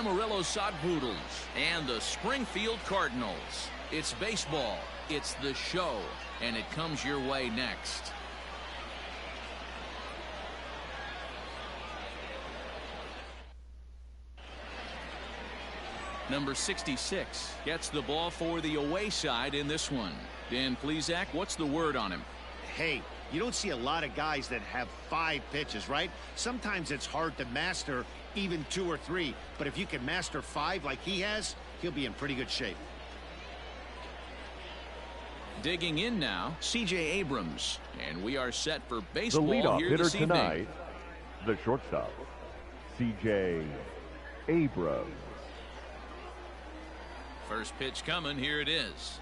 Amarillo Poodles and the Springfield Cardinals. It's baseball, it's the show, and it comes your way next. Number 66 gets the ball for the away side in this one. Dan Plesac, what's the word on him? Hey, you don't see a lot of guys that have 5 pitches, right? Sometimes it's hard to master even 2 or 3. But if you can master 5 like he has, he'll be in pretty good shape. Digging in now, C.J. Abrams. And we are set for baseball the leadoff here hitter this evening. Tonight, the shortstop, C.J. Abrams. First pitch coming. Here it is.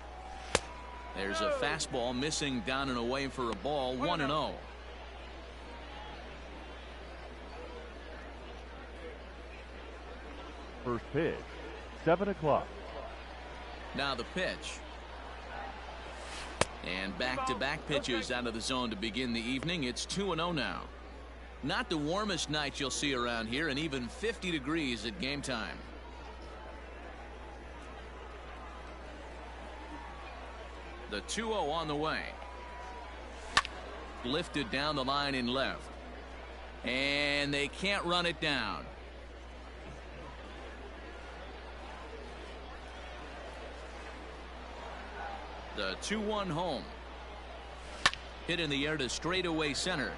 There's a fastball missing down and away for a ball. 1-0. First pitch, 7 o'clock. Now the pitch. And back-to-back pitches out of the zone to begin the evening. It's 2-0 now. Not the warmest night you'll see around here, and even 50 degrees at game time. The 2-0 on the way. Lifted down the line in left. And they can't run it down. The 2-1 home. Hit in the air to straightaway center.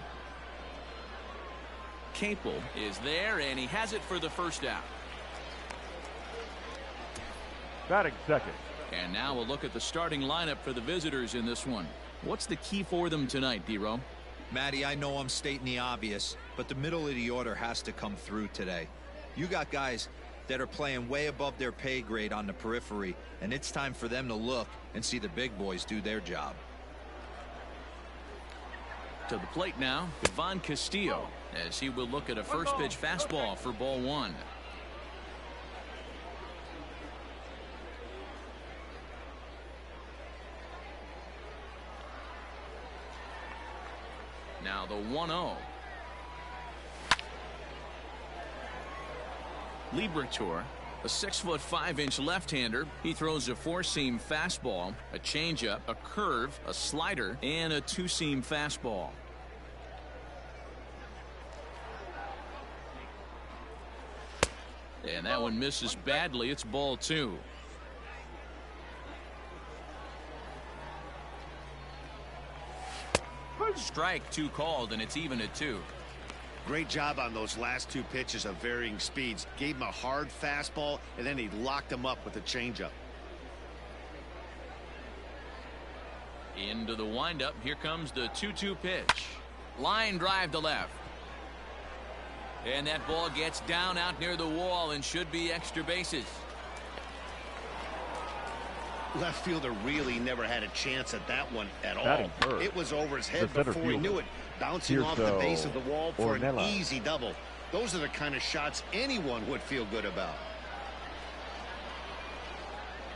Capel is there, and he has it for the first out. Batting second. And now we'll look at the starting lineup for the visitors in this one. What's the key for them tonight, D-Row? Matty, I know I'm stating the obvious, but the middle of the order has to come through today. You got guys that are playing way above their pay grade on the periphery, and it's time for them to look and see the big boys do their job. To the plate now, Ivan Castillo, as he will look at a first pitch fastball for ball 1. Now the 1-0. Liberatore, a 6'5" left-hander. He throws a 4-seam fastball, a changeup, a curve, a slider, and a 2-seam fastball. And that one misses badly. It's ball 2. Strike 2 called, and it's even at 2. Great job on those last 2 pitches of varying speeds. Gave him a hard fastball, and then he locked him up with a changeup. Into the windup. Here comes the 2-2 pitch. Line drive to left. And that ball gets down out near the wall and should be extra bases. Left fielder really never had a chance at that one at all. It was over his head before he knew it, bouncing off the base of the wall for an easy double. Those are the kind of shots anyone would feel good about.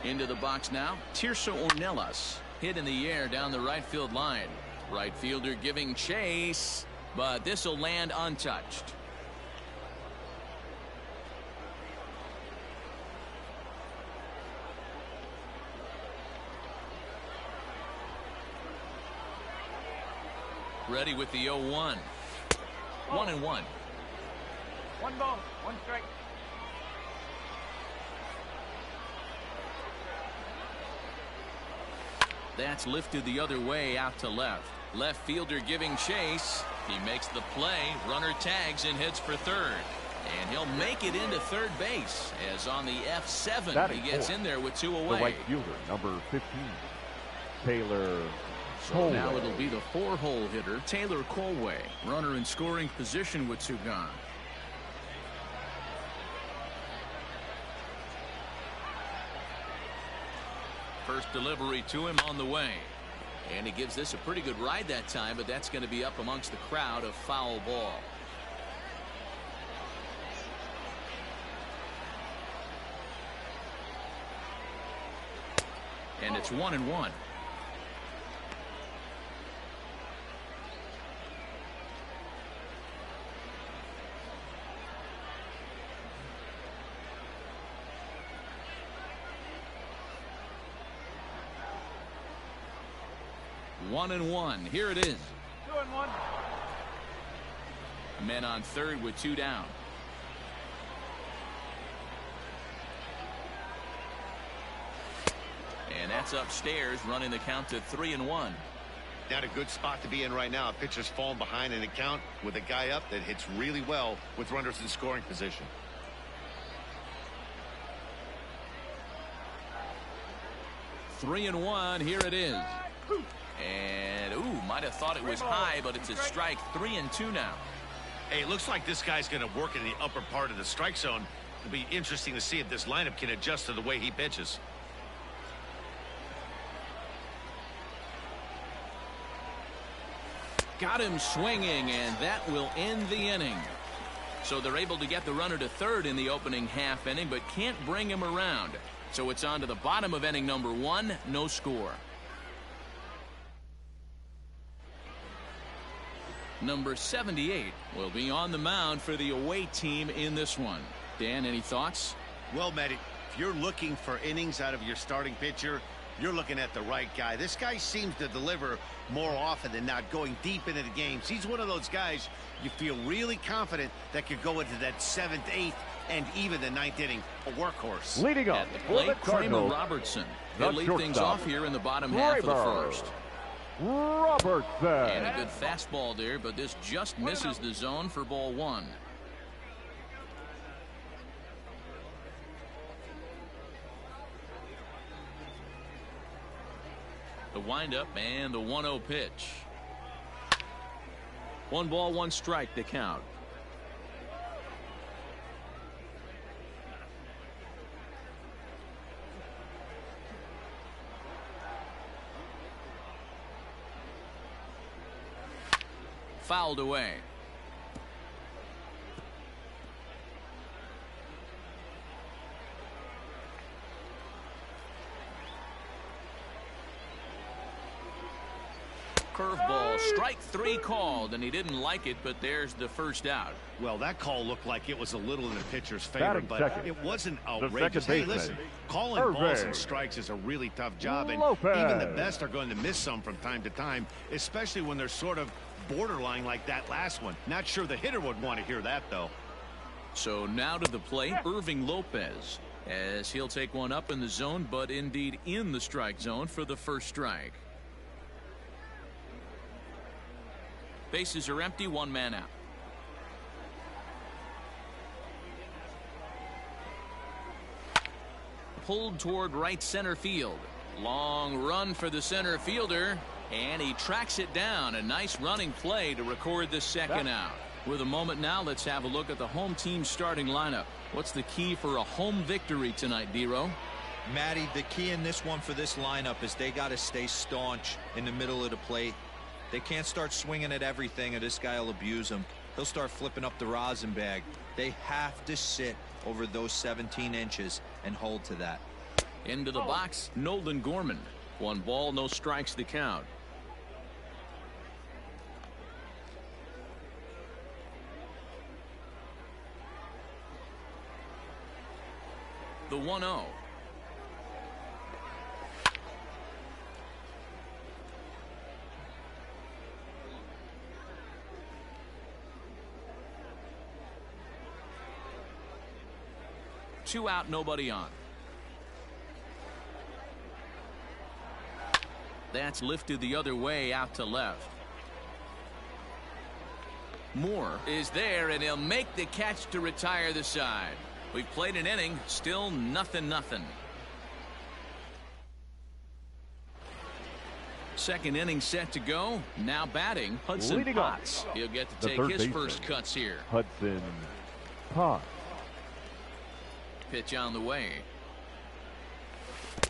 Into the box now, Tirso Ornelas. Hit in the air down the right field line. Right fielder giving chase, but this will land untouched. Ready with the 0-1. 1-1. 1 ball, 1 strike. That's lifted the other way out to left. Left fielder giving chase. He makes the play. Runner tags and heads for third. And he'll make it into third base, as on the F7 he gets in there with 2 away. The right fielder, number 15, Taylor. So now it'll be the 4-hole hitter, Taylor Colway. Runner in scoring position with 2 gone. First delivery to him on the way. And he gives this a pretty good ride that time, but that's going to be up amongst the crowd. A foul ball. And it's 1-1. 1-1. Here it is. 2-1. Men on third with 2 down. And that's upstairs, running the count to 3-1. Not a good spot to be in right now. A pitcher's falling behind in the count with a guy up that hits really well with runners in scoring position. 3-1. Here it is. And might have thought it was high, but it's a strike. 3-2 now. Hey, it looks like this guy's going to work in the upper part of the strike zone. It'll be interesting to see if this lineup can adjust to the way he pitches. Got him swinging, and that will end the inning. So they're able to get the runner to third in the opening half inning, but can't bring him around. So it's on to the bottom of inning number 1, no score. Number 78 will be on the mound for the away team in this one. Dan, any thoughts? Well, Matt, if you're looking for innings out of your starting pitcher, you're looking at the right guy. This guy seems to deliver more often than not, going deep into the games. He's one of those guys you feel really confident that could go into that 7th, 8th, and even the 9th inning. A workhorse. Leading up at the plate, Kramer Robertson. He'll lead things off here in the bottom half of the first. Robertson. And a good fastball there, but this just misses the zone for ball 1. The windup and the 1-0 pitch. 1 ball, 1 strike to count. Fouled away. Curveball, strike 3 called, and he didn't like it, but there's the first out. Well, that call looked like it was a little in the pitcher's favor, but it wasn't outrageous. Hey, listen, calling balls and strikes is a really tough job, and even the best are going to miss some from time to time, especially when they're sort of borderline like that last one. Not sure the hitter would want to hear that, though. So now to the plate, Irving Lopez, as he'll take one up in the zone, but indeed in the strike zone for the first strike. Bases are empty, 1 man out. Pulled toward right center field. Long run for the center fielder, and he tracks it down. A nice running play to record the second out. With a moment now, let's have a look at the home team starting lineup. What's the key for a home victory tonight, D-Row? Matty, the key in this one for this lineup is they got to stay staunch in the middle of the plate. They can't start swinging at everything, or this guy will abuse them. He'll start flipping up the rosin bag. They have to sit over those 17 inches and hold to that. Into the box, Nolan Gorman. 1 ball, no strikes to count. The 1-0. Two out, nobody on. That's lifted the other way out to left. Moore is there, and he'll make the catch to retire the side. We've played an inning, still 0-0. Second inning set to go. Now batting, Hudson Potts. He'll get to take his first cuts here. Hudson Potts. Pitch on the way.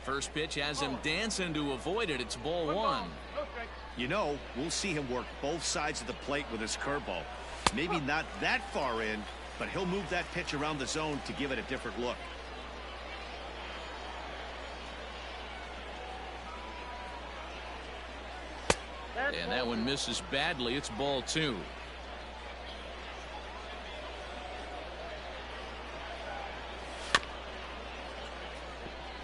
First pitch has him dancing to avoid it. It's ball 1. You know, we'll see him work both sides of the plate with his curveball. Maybe not that far in, but he'll move that pitch around the zone to give it a different look. And that one misses badly. It's ball 2.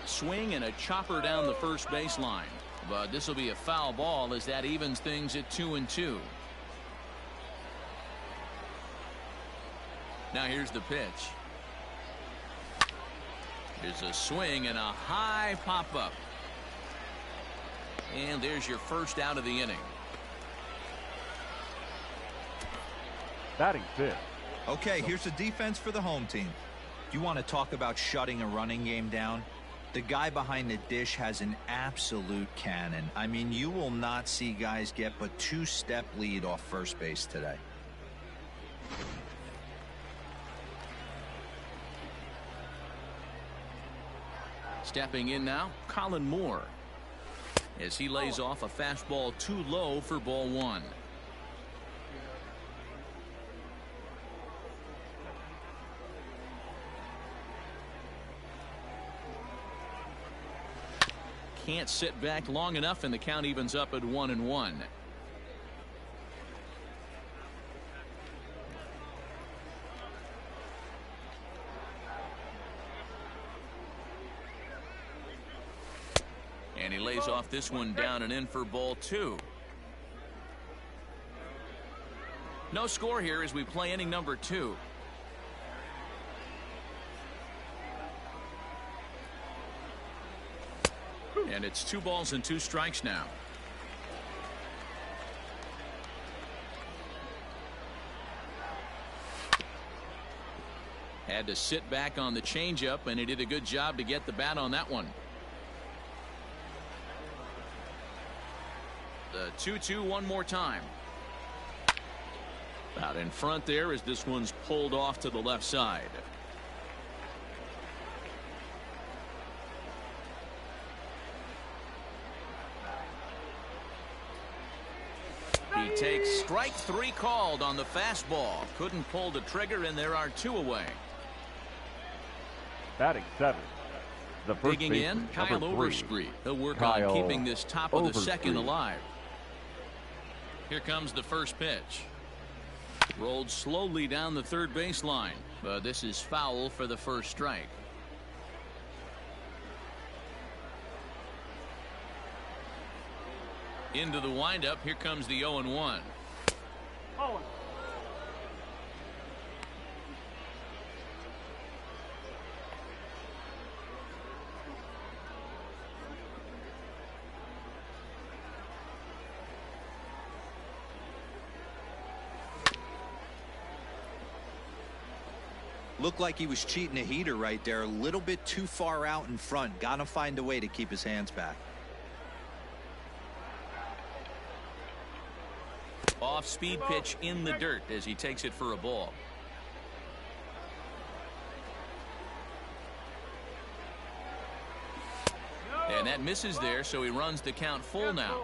Swing and a chopper down the first baseline. But this will be a foul ball as that evens things at 2-2. Now here's the pitch. There's a swing and a high pop-up. And there's your first out of the inning. Batting fifth. Okay, here's the defense for the home team. You want to talk about shutting a running game down? The guy behind the dish has an absolute cannon. I mean, you will not see guys get but 2-step lead off first base today. Stepping in now, Colin Moore, as he lays off a fastball too low for ball one. Can't sit back long enough, and the count evens up at 1-1. And he lays off this one down and in for ball two. No score here as we play inning number 2. And it's 2 balls and 2 strikes now. Had to sit back on the changeup, and he did a good job to get the bat on that one. The 2-2 one more time. Out in front there as this one's pulled off to the left side. He takes strike 3 called on the fastball. Couldn't pull the trigger, and there are 2 away. Batting 7. The first Digging in, Kyle Overstreet. He'll work on keeping this top of the second alive. Here comes the first pitch. Rolled slowly down the third baseline, but this is foul for the first strike. Into the windup. Here comes the 0-1. Oh. Looked like he was cheating a heater right there. A little bit too far out in front. Gotta find a way to keep his hands back. Off-speed pitch in the dirt as he takes it for a ball. And that misses there, so he runs the count full now.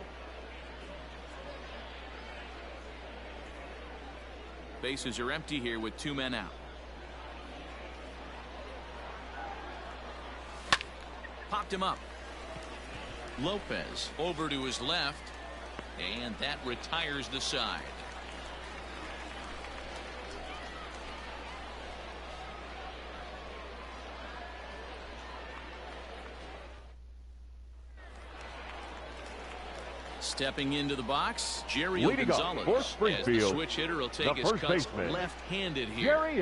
Bases are empty here with 2 men out. Popped him up. Lopez over to his left, and that retires the side. Stepping into the box, Jerry Gonzalez. For Springfield, as the switch hitter will take his cuts left-handed here. Jerry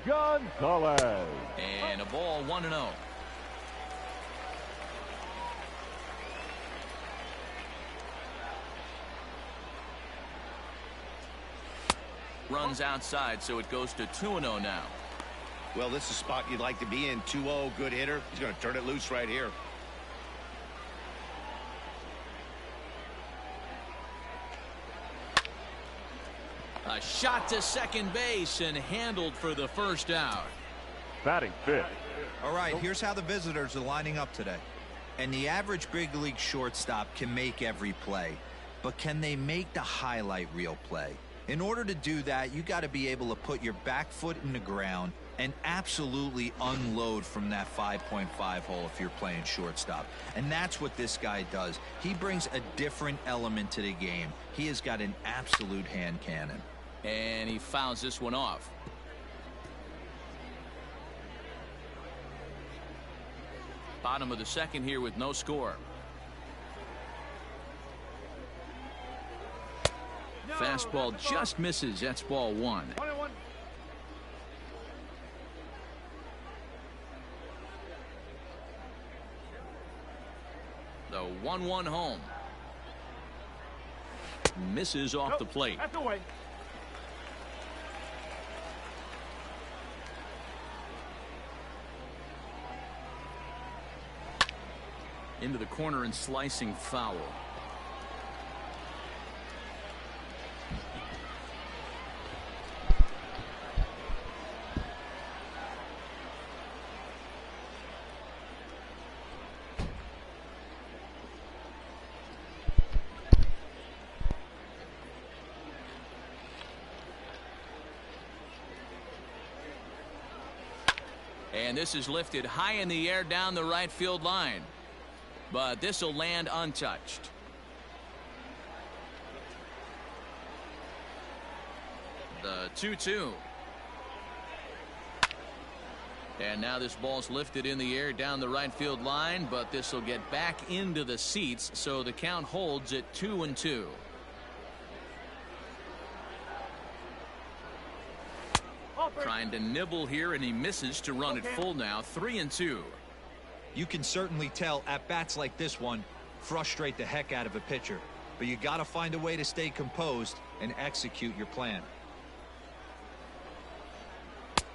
Gonzalez. And a ball 1-0. Runs outside, so it goes to 2-0 now. Well, this is a spot you'd like to be in. 2-0, good hitter. He's going to turn it loose right here. A shot to second base and handled for the first out. Batting 5th. All right, here's how the visitors are lining up today. And the average big league shortstop can make every play, but can they make the highlight reel play? In order to do that, you got to be able to put your back foot in the ground and absolutely unload from that 5.5 hole if you're playing shortstop. And that's what this guy does. He brings a different element to the game. He has got an absolute hand cannon. And he fouls this one off. Bottom of the second here with no score. Fastball just misses. That's ball 1. 1-1. The 1-1 home. Misses off the plate. That's the way. Into the corner and slicing foul. And this is lifted high in the air down the right field line. But this will land untouched. The 2-2. And now this ball's lifted in the air down the right field line, but this will get back into the seats, so the count holds at 2-2. Trying to nibble here, and he misses to run it full now. 3-2. You can certainly tell at bats like this one frustrate the heck out of a pitcher, but you got to find a way to stay composed and execute your plan.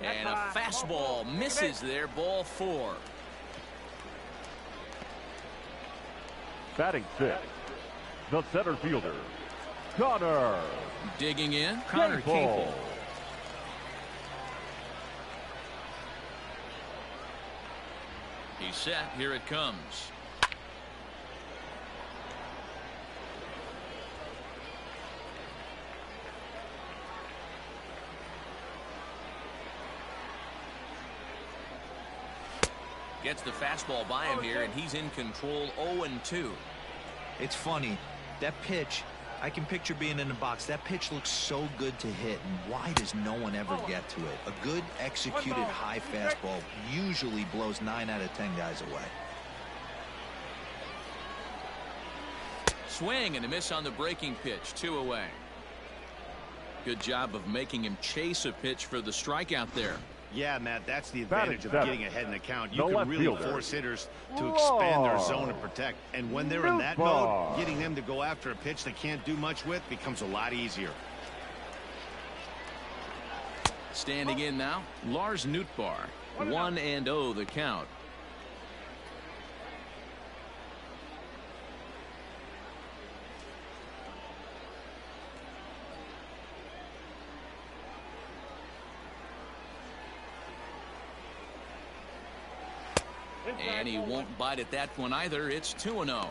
And a fastball misses there. Ball 4. Batting 6, the center fielder, Connor. Digging in, Connor Capel. He's set. Here it comes. Gets the fastball by him here, and he's in control. 0-2. It's funny, that pitch, I can picture being in the box. That pitch looks so good to hit, and why does no one ever get to it? A good executed high fastball usually blows 9 out of 10 guys away. Swing and a miss on the breaking pitch. 2 away. Good job of making him chase a pitch for the strikeout there. Yeah, Matt, that's the advantage of getting ahead in the count. You No can left really fielder. force hitters to expand their zone and protect. And when they're in that mode, getting them to go after a pitch they can't do much with becomes a lot easier. Standing in now, Lars Nootbaar. 1-0 the count. And he won't bite at that one either. It's 2-0.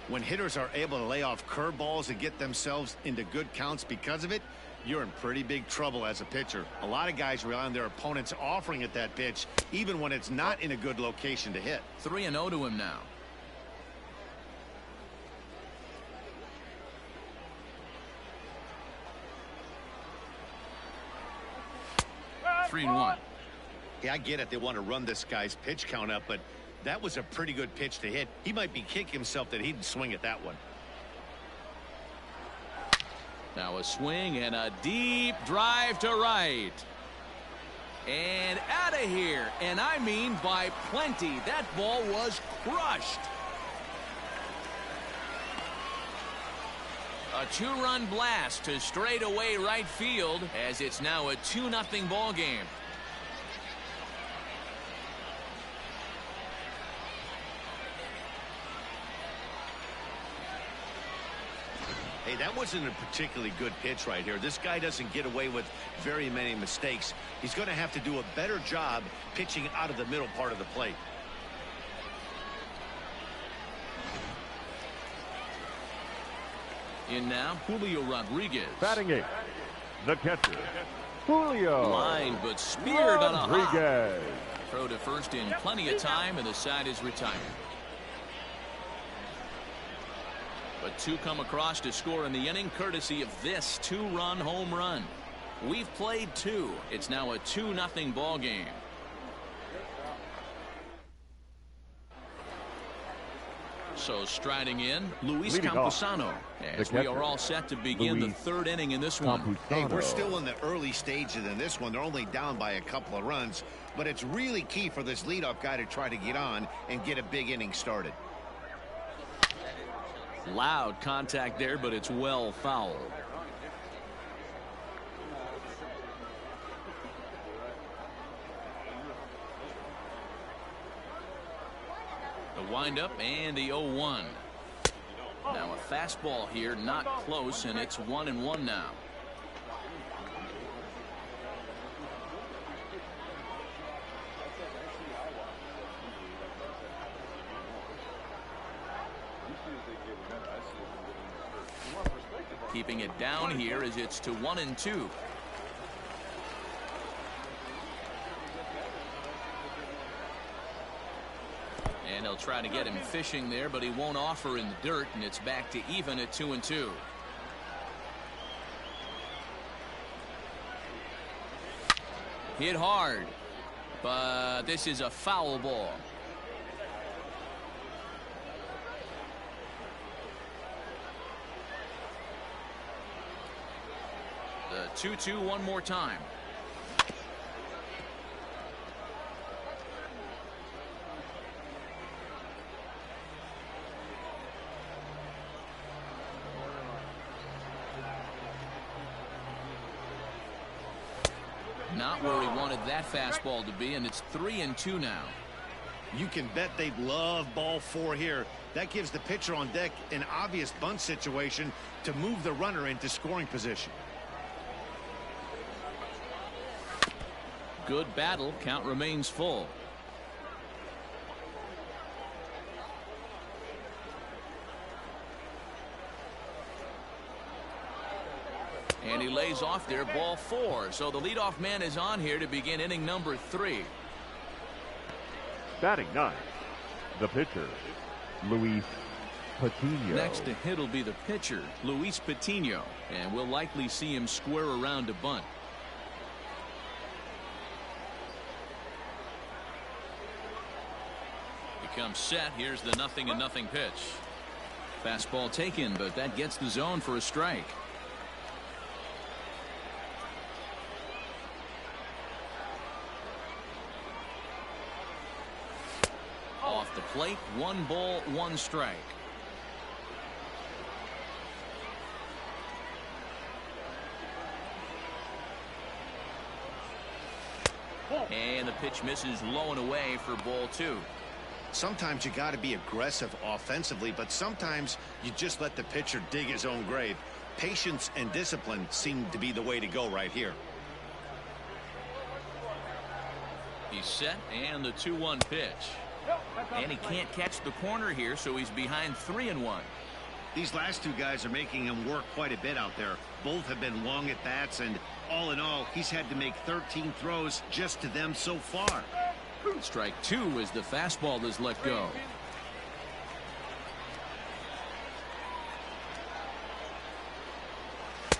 When hitters are able to lay off curveballs and get themselves into good counts because of it, you're in pretty big trouble as a pitcher. A lot of guys rely on their opponents offering at that pitch, even when it's not in a good location to hit. 3-0 to him now. Three and 1. Yeah, I get it. They want to run this guy's pitch count up, but that was a pretty good pitch to hit. He might be kicking himself that he didn't swing at that one. Now a swing and a deep drive to right. And out of here. And I mean by plenty. That ball was crushed. A 2-run blast to straightaway right field, as it's now a 2-0 ball game. Hey, that wasn't a particularly good pitch right here. This guy doesn't get away with very many mistakes. He's going to have to do a better job pitching out of the middle part of the plate. In now, Julio Rodriguez. Batting 8, the catcher, Julio. Line but speared on a hop. Rodriguez. Throw to first in plenty of time, and the side is retired. But 2 come across to score in the inning, courtesy of this 2-run home run. We've played 2. It's now a 2-0 ball game. So striding in, Luis Campusano, as we are all set to begin the third inning in this one. Hey, we're still in the early stages in this one. They're only down by a couple of runs, but it's really key for this leadoff guy to try to get on and get a big inning started. Loud contact there, but it's well fouled. The windup and the 0-1. Now a fastball here, not close, and it's 1-1 now. Keeping it down here as it's to 1-2. And he'll try to get him fishing there, but he won't offer in the dirt, and it's back to even at 2-2. Hit hard, but this is a foul ball. The 2-2 one more time. Not where he wanted that fastball to be, and it's 3-2 now. You can bet they'd love ball 4 here. That gives the pitcher on deck an obvious bunt situation to move the runner into scoring position. Good battle. Count remains full. And he lays off there, ball 4. So the leadoff man is on here to begin inning number 3. Batting 9, the pitcher, Luis Patino. Next to hit will be the pitcher, Luis Patino, and we'll likely see him square around to bunt. He comes set. Here's the 0-0 pitch. Fastball taken, but that gets the zone for a strike. Off the plate, 1 ball, 1 strike. And the pitch misses low and away for ball 2. Sometimes you got to be aggressive offensively, but sometimes you just let the pitcher dig his own grave. Patience and discipline seem to be the way to go right here. He's set, and the 2-1 pitch. And he can't catch the corner here, so he's behind 3-1. These last 2 guys are making him work quite a bit out there. Both have been long at bats, and all in all, he's had to make 13 throws just to them so far. Strike 2 as the fastball is let go.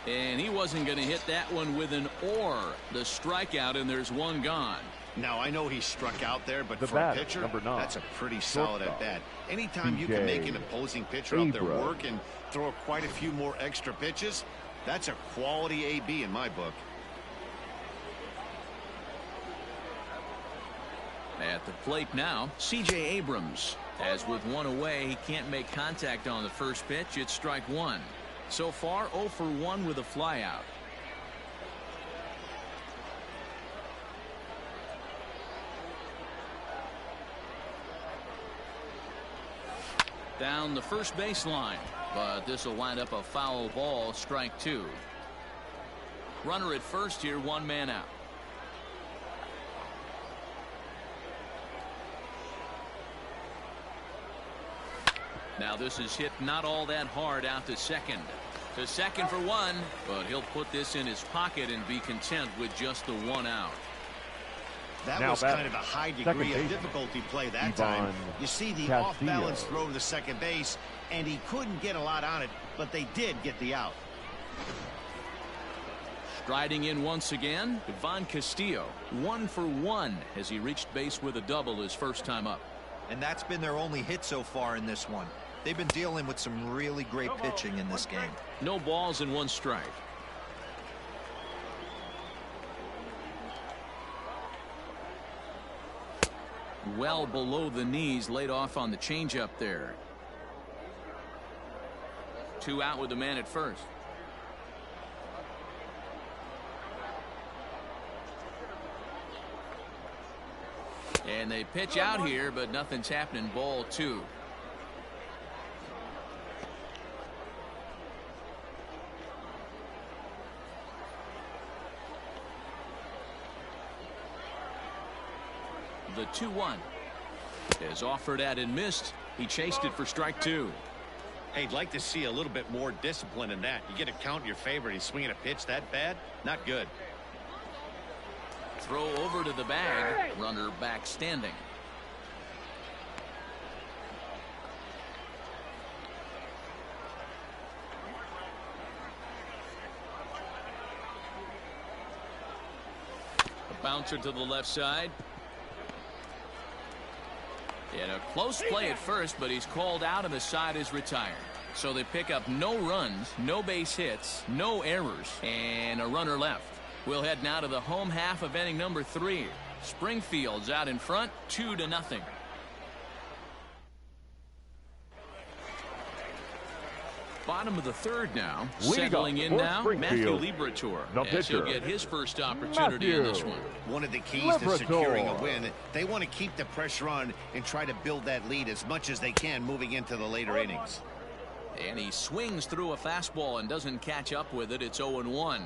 And he wasn't going to hit that one with an or. The strikeout, and there's 1 gone. Now, I know he struck out there, but the for a pitcher, number 9, that's a pretty solid at bat. Anytime you can make an opposing pitcher out there work and throw quite a few more extra pitches, that's a quality AB in my book. At the plate now, C.J. Abrams. As with 1 away, he can't make contact on the first pitch. It's strike 1. So far, 0 for 1 with a flyout. Down the first baseline, but this will wind up a foul ball, strike 2. Runner at first here, 1 man out. Now this is hit not all that hard out to second. To second for 1, but he'll put this in his pocket and be content with just the 1 out. That now was kind of a high degree of difficulty play that time. You see the off-balance throw to the second base, and he couldn't get a lot on it, but they did get the out. Striding in once again, Ivan Castillo, 1 for 1 as he reached base with a double his first time up. And that's been their only hit so far in this one. They've been dealing with some really great pitching in this game. No balls and 1 strike. Well below the knees, laid off on the changeup there. 2 out with the man at first. And they pitch out here, but nothing's happening. Ball 2. The 2-1 is offered at and missed. He chased it for strike 2. Hey, I'd like to see a little bit more discipline in that. You get a count in your favor. He's swinging a pitch that bad. Not good. Throw over to the bag. Runner back standing. A bouncer to the left side. And a close play at first, but he's called out and the side is retired. So they pick up no runs, no base hits, no errors, and a runner left. We'll head now to the home half of inning number 3. Springfield's out in front, 2-0. Bottom of the 3rd now. Settling in now, Matthew Liberatore, as he'll get his first opportunity in this one. One of the keys to securing a win, they want to keep the pressure on and try to build that lead as much as they can moving into the later innings. And he swings through a fastball and doesn't catch up with it. It's 0-1.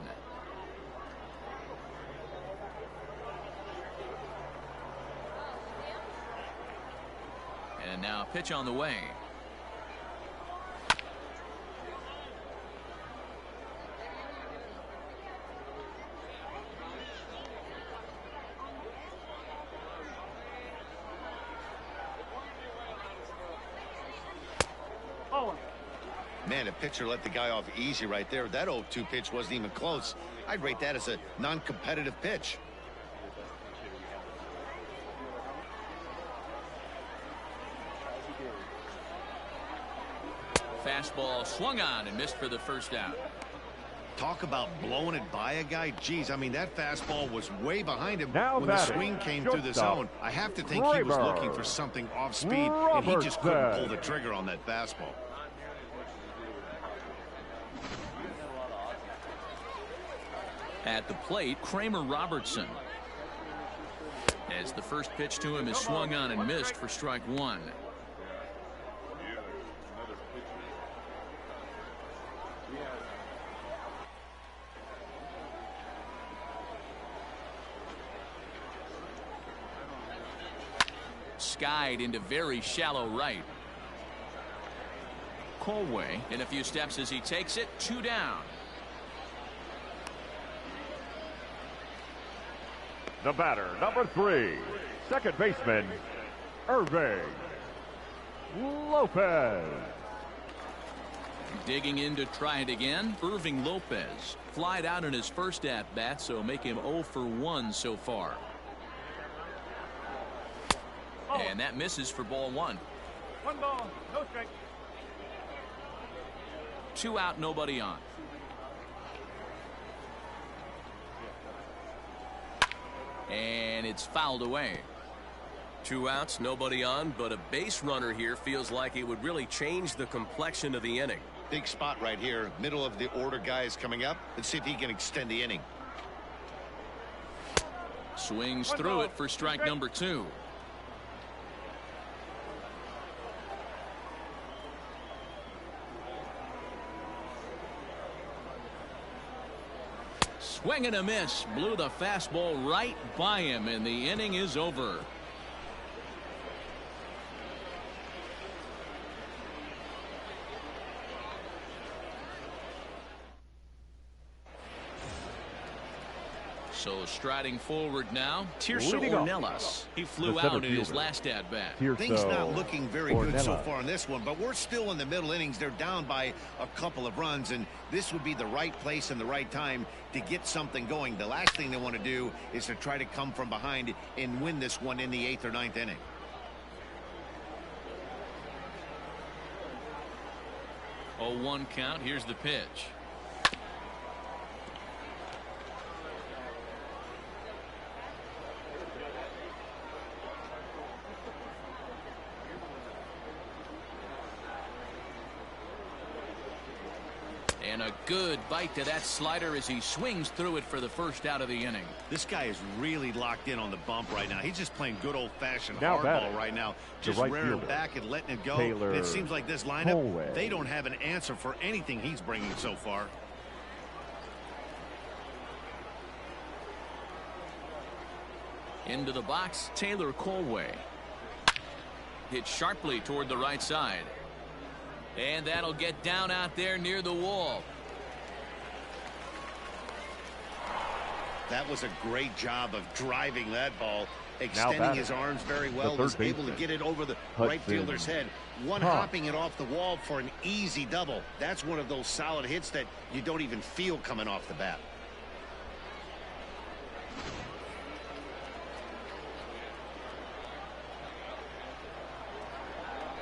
And now a pitch on the way. Man, a pitcher let the guy off easy right there. That 0-2 pitch wasn't even close. I'd rate that as a non-competitive pitch. Fastball swung on and missed for the first out. Talk about blowing it by a guy. Geez, I mean, that fastball was way behind him when the batting, swing came through the zone. I have to think he was looking for something off speed, and he just couldn't pull the trigger on that fastball. At the plate, Kramer Robertson. As the first pitch to him is swung on and missed for strike 1. Skied into very shallow right. Colway in a few steps as he takes it. 2 down. The batter, number 3, second baseman, Irving Lopez. Digging in to try it again. Irving Lopez flied out in his first at-bat, so make him 0 for 1 so far. And that misses for ball 1. 1 ball, no strike. 2 out, nobody on. And it's fouled away. 2 outs, nobody on, but a base runner here feels like it would really change the complexion of the inning. Big spot right here. Middle of the order guy is coming up. Let's see if he can extend the inning. Swings through it for strike number 2. Swing and a miss. Blew the fastball right by him, and the inning is over. So striding forward now, Tirso Ornelas. He flew out in his last at-bat. Things not looking very good so far in this one, but we're still in the middle innings. They're down by a couple of runs, and this would be the right place and the right time to get something going. The last thing they want to do is to try to come from behind and win this one in the 8th or 9th inning. 0-1 count. Here's the pitch. And a good bite to that slider as he swings through it for the first out of the inning. This guy is really locked in on the bump right now. He's just playing good old-fashioned hardball right now. Just rearing it back and letting it go. And it seems like this lineup, they don't have an answer for anything he's bringing so far. Into the box, Taylor Colway. Hit sharply toward the right side. And that'll get down out there near the wall. That was a great job of driving that ball, extending his arms very well, was able to get it over the right fielder's head, hopping it off the wall for an easy double. That's one of those solid hits that you don't even feel coming off the bat.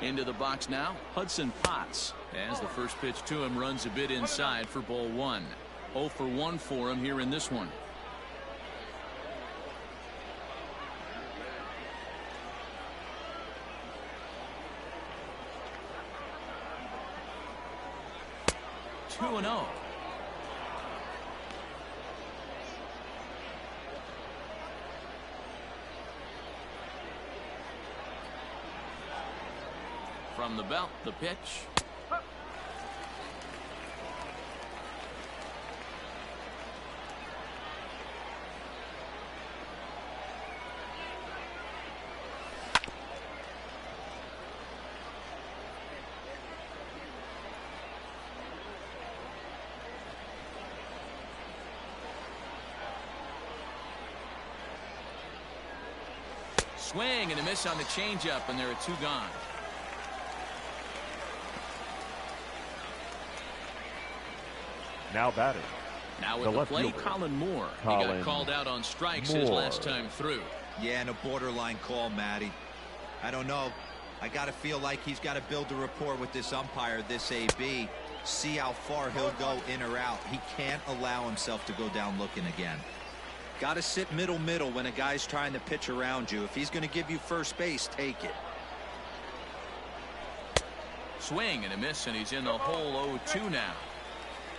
Into the box now, Hudson Potts. As the first pitch to him runs a bit inside for ball 1. 0 for 1 for him here in this one. Two and 0. From the belt, the pitch. Swing and a miss on the changeup, and there are 2 gone. Now batting. Now with the play, Colin Moore. He got called out on strikes his last time through. Yeah, and a borderline call, Matty. I don't know. I got to feel like he's got to build a rapport with this umpire, this AB. See how far he'll go in or out. He can't allow himself to go down looking again. Got to sit middle when a guy's trying to pitch around you. If he's going to give you first base, take it. Swing and a miss, and he's in the hole 0-2 now.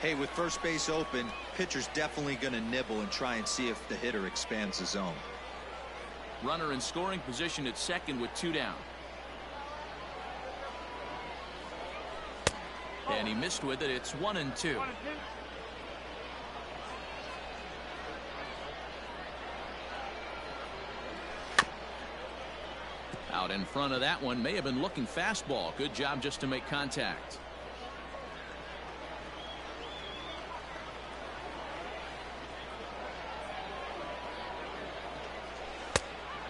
Hey, with first base open, pitcher's definitely going to nibble and try and see if the hitter expands the zone. Runner in scoring position at second with 2 down. And he missed with it. It's 1-2. Out in front of that one, may have been looking fastball. Good job just to make contact.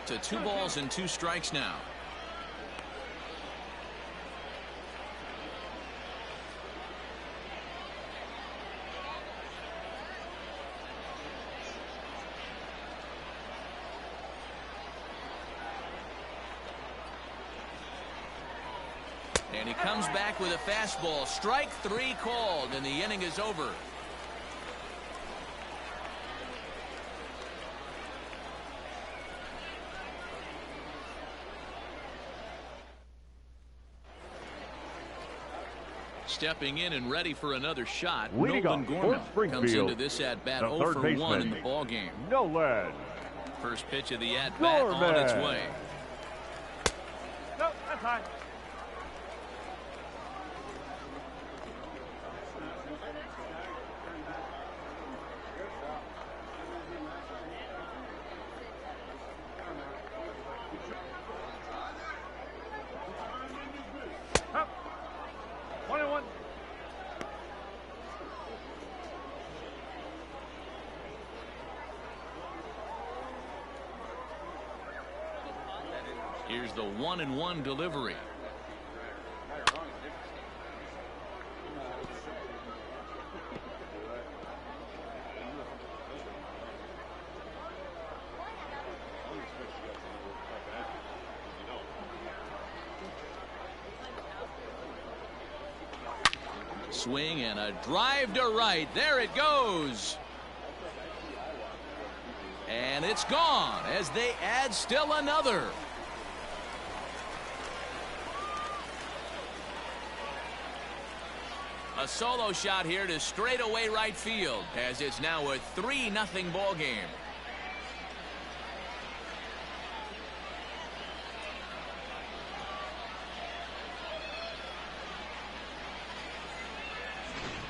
To 2 balls and 2 strikes now. And he comes back with a fastball. Strike 3 called, and the inning is over. Stepping in and ready for another shot, Nolan Gorman comes into this at-bat 0 for 1 in the ballgame. Nolan. First pitch of the at-bat on its way. No, that's high. Here's the 1-1 delivery. swing and a drive to right. There it goes. And it's gone as they add still another. A solo shot here to straightaway right field as it's now a 3-0 ball game.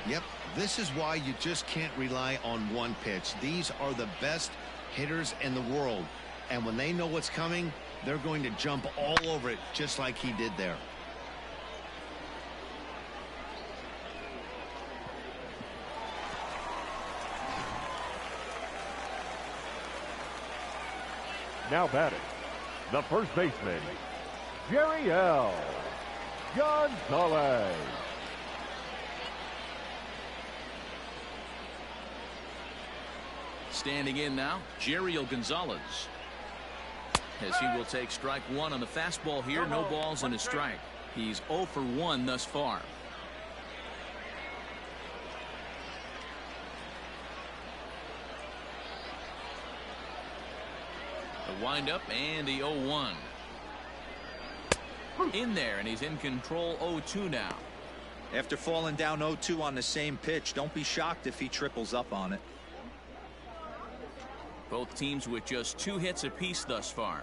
Yep, this is why you just can't rely on one pitch. These are the best hitters in the world. And when they know what's coming, they're going to jump all over it just like he did there. Now batting, the first baseman, Jerry L. Gonzalez. Standing in now, Jerry L. Gonzalez. As he will take strike one on the fastball here. No balls and a strike. He's 0 for 1 thus far. The windup and the 0-1. In there, and he's in control. 0-2 now. After falling down 0-2 on the same pitch, don't be shocked if he triples up on it. Both teams with just 2 hits apiece thus far.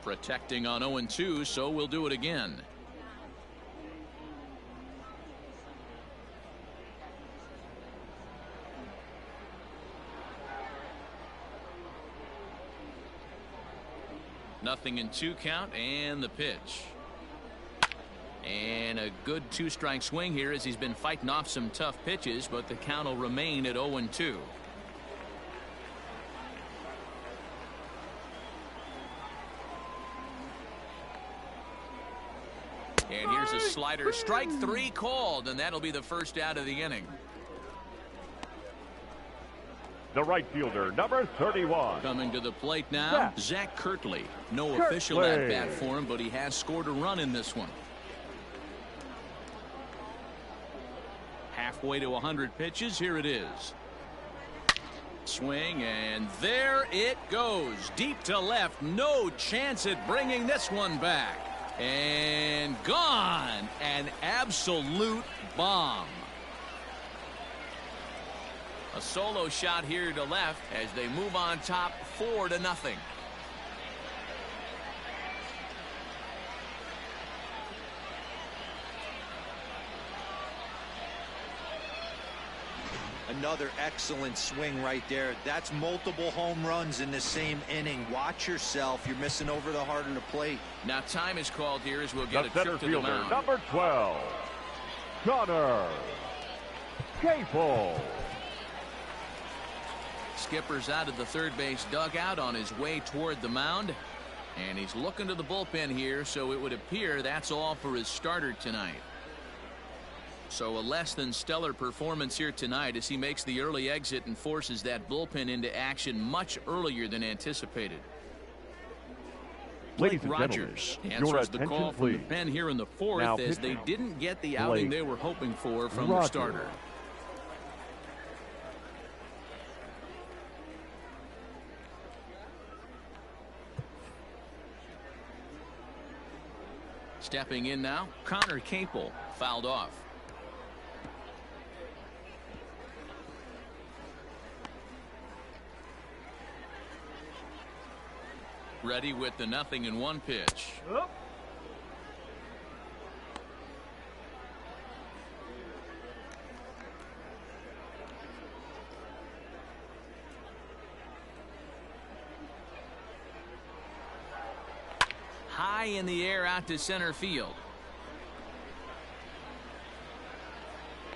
Protecting on 0-2, so we'll do it again. Nothing in 2 count, and the pitch. And a good 2-strike swing here as he's been fighting off some tough pitches, but the count will remain at 0-2. And here's a slider. Strike 3 called, and that'll be the first out of the inning. The right fielder, number 31. Coming to the plate now, Zach Kirtley. No official at bat for him, but he has scored a run in this one. Halfway to 100 pitches. Here it is. Swing, and there it goes. Deep to left. No chance at bringing this one back. And gone. An absolute bomb. A solo shot here to left as they move on top 4-0. Another excellent swing right there. That's multiple home runs in the same inning. Watch yourself. You're missing over the heart of the plate. Now time is called here as we'll get The a center trip to the fielder, mound. number 12, Connor Capel. Skipper's out of the third base dugout on his way toward the mound. And he's looking to the bullpen here, so it would appear that's all for his starter tonight. So a less than stellar performance here tonight as he makes the early exit and forces that bullpen into action much earlier than anticipated. Ladies and Rogers gentlemen, your answers the call attention, from the please. pen here in the fourth Now as they pitching. didn't get the outing they were hoping for from their Rogers. starter. Stepping in now, Connor Capel, fouled off. Ready with the 0-1 pitch. Up. High in the air out to center field.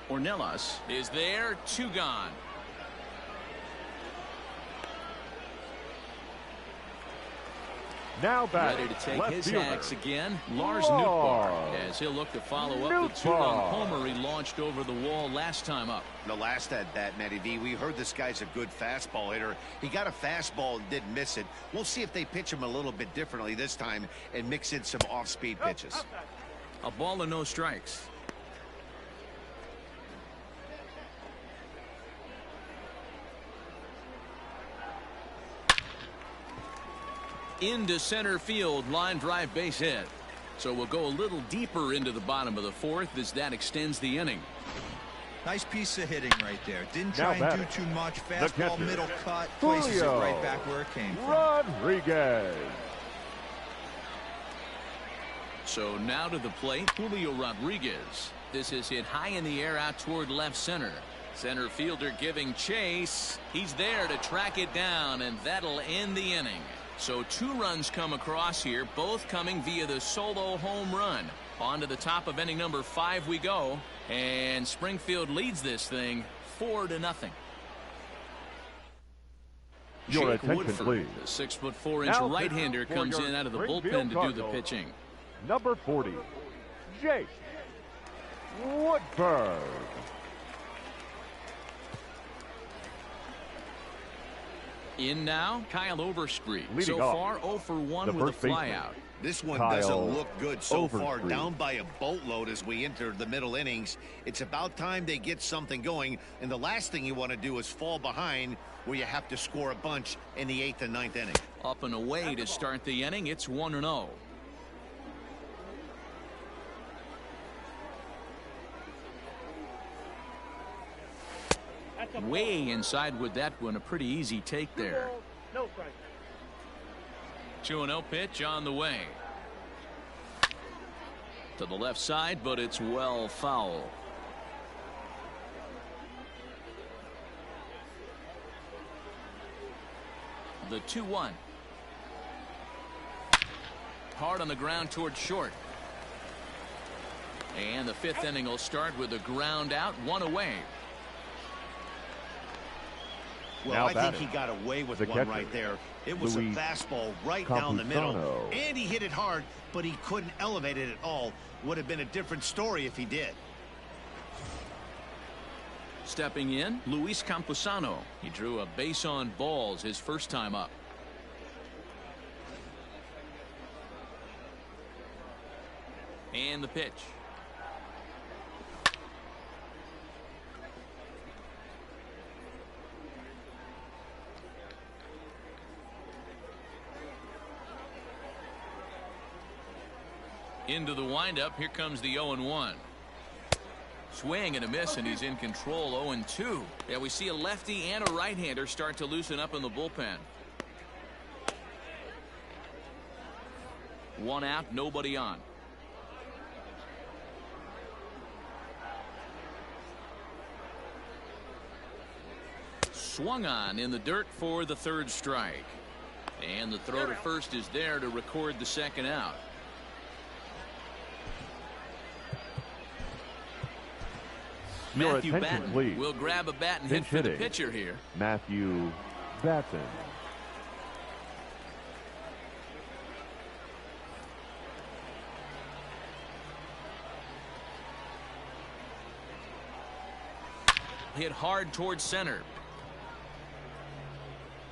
Ornelas is there, 2 gone. Now batting, ready to take left his fielder, hacks again. Lars Nootbaar, as he'll look to follow up the two-run homer he launched over the wall last time up. The last at bat, Matty D, we heard this guy's a good fastball hitter. He got a fastball and didn't miss it. We'll see if they pitch him a little bit differently this time and mix in some off-speed pitches. A ball and no strikes. Into center field, line drive, base hit. So we'll go a little deeper into the bottom of the fourth as that extends the inning. Nice piece of hitting right there. Didn't try and do too much. Fastball, middle cut, places it right back where it came from. Rodriguez. So now to the plate, Julio Rodriguez. This is hit high in the air out toward left center. Center fielder giving chase. He's there to track it down, and that'll end the inning. So 2 runs come across here, both coming via the solo home run. On to the top of inning number 5 we go, and Springfield leads this thing 4-0. Your Jake attention, Woodford, please. the 6'4" right-hander, comes in out of the bullpen to do the pitching. Number 40, Jake Woodford. In now, Kyle Overstreet. Leading so off, far, 0 for 1 with a flyout. This one Kyle doesn't look good so far. Overstreet. Down by a boatload as we enter the middle innings. It's about time they get something going. And the last thing you want to do is fall behind where you have to score a bunch in the 8th and 9th inning. Up and away to start the inning. It's 1-0. Way inside with that one. A pretty easy take there. No strike. 2-0 pitch on the way. To the left side, but it's well foul. The 2-1. Hard on the ground towards short. And the 5th inning will start with a ground out, 1 away. Well, I think he got away with one right there. It was a fastball right down the middle. And he hit it hard, but he couldn't elevate it at all. Would have been a different story if he did. Stepping in, Luis Campusano. He drew a base on balls his first time up. And the pitch. Into the windup. Here comes the 0-1. Swing and a miss, and he's in control. 0-2. Yeah, we see a lefty and a right-hander start to loosen up in the bullpen. 1 out, nobody on. Swung on in the dirt for the 3rd strike. And the throw to first is there to record the 2nd out. Your Matthew attention, Batten please. will grab a bat and hit Pinch for the hitting. pitcher here. Matthew Batten. Hit hard towards center.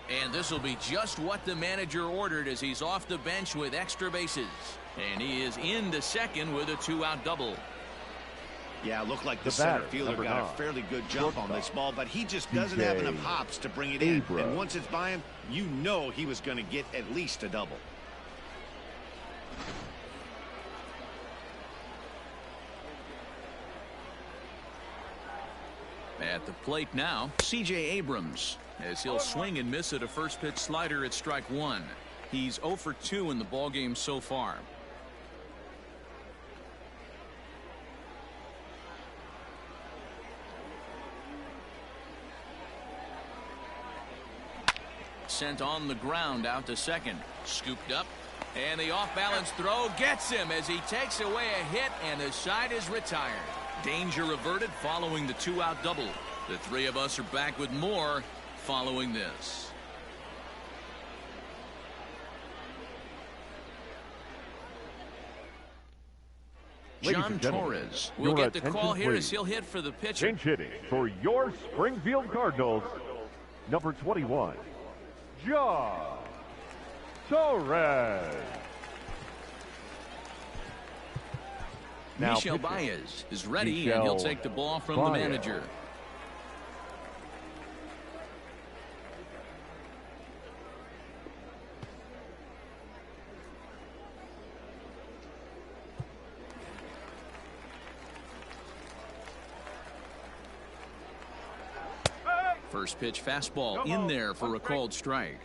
And this will be just what the manager ordered as he's off the bench with extra bases. And he is into second with a 2-out double. Yeah, looked like The the center batter, fielder number got 9, a fairly good jump on this ball, but he just doesn't have enough hops to bring it in. And once it's by him, you know he was going to get at least a double. At the plate now, C.J. Abrams, as he'll swing and miss at a first pitch slider at strike 1. He's 0 for 2 in the ballgame so far. Sent on the ground out to second. Scooped up. And the off-balance throw gets him as he takes away a hit, and the side is retired. Danger averted following the 2-out double. The 3 of us are back with more following this. John Torres will get the call here as he'll hit for the pitcher. Pinch hitting for your Springfield Cardinals, number 21, John Torres. Michel Baez is ready, and he'll take the ball from the manager. First pitch fastball in there for a called strike.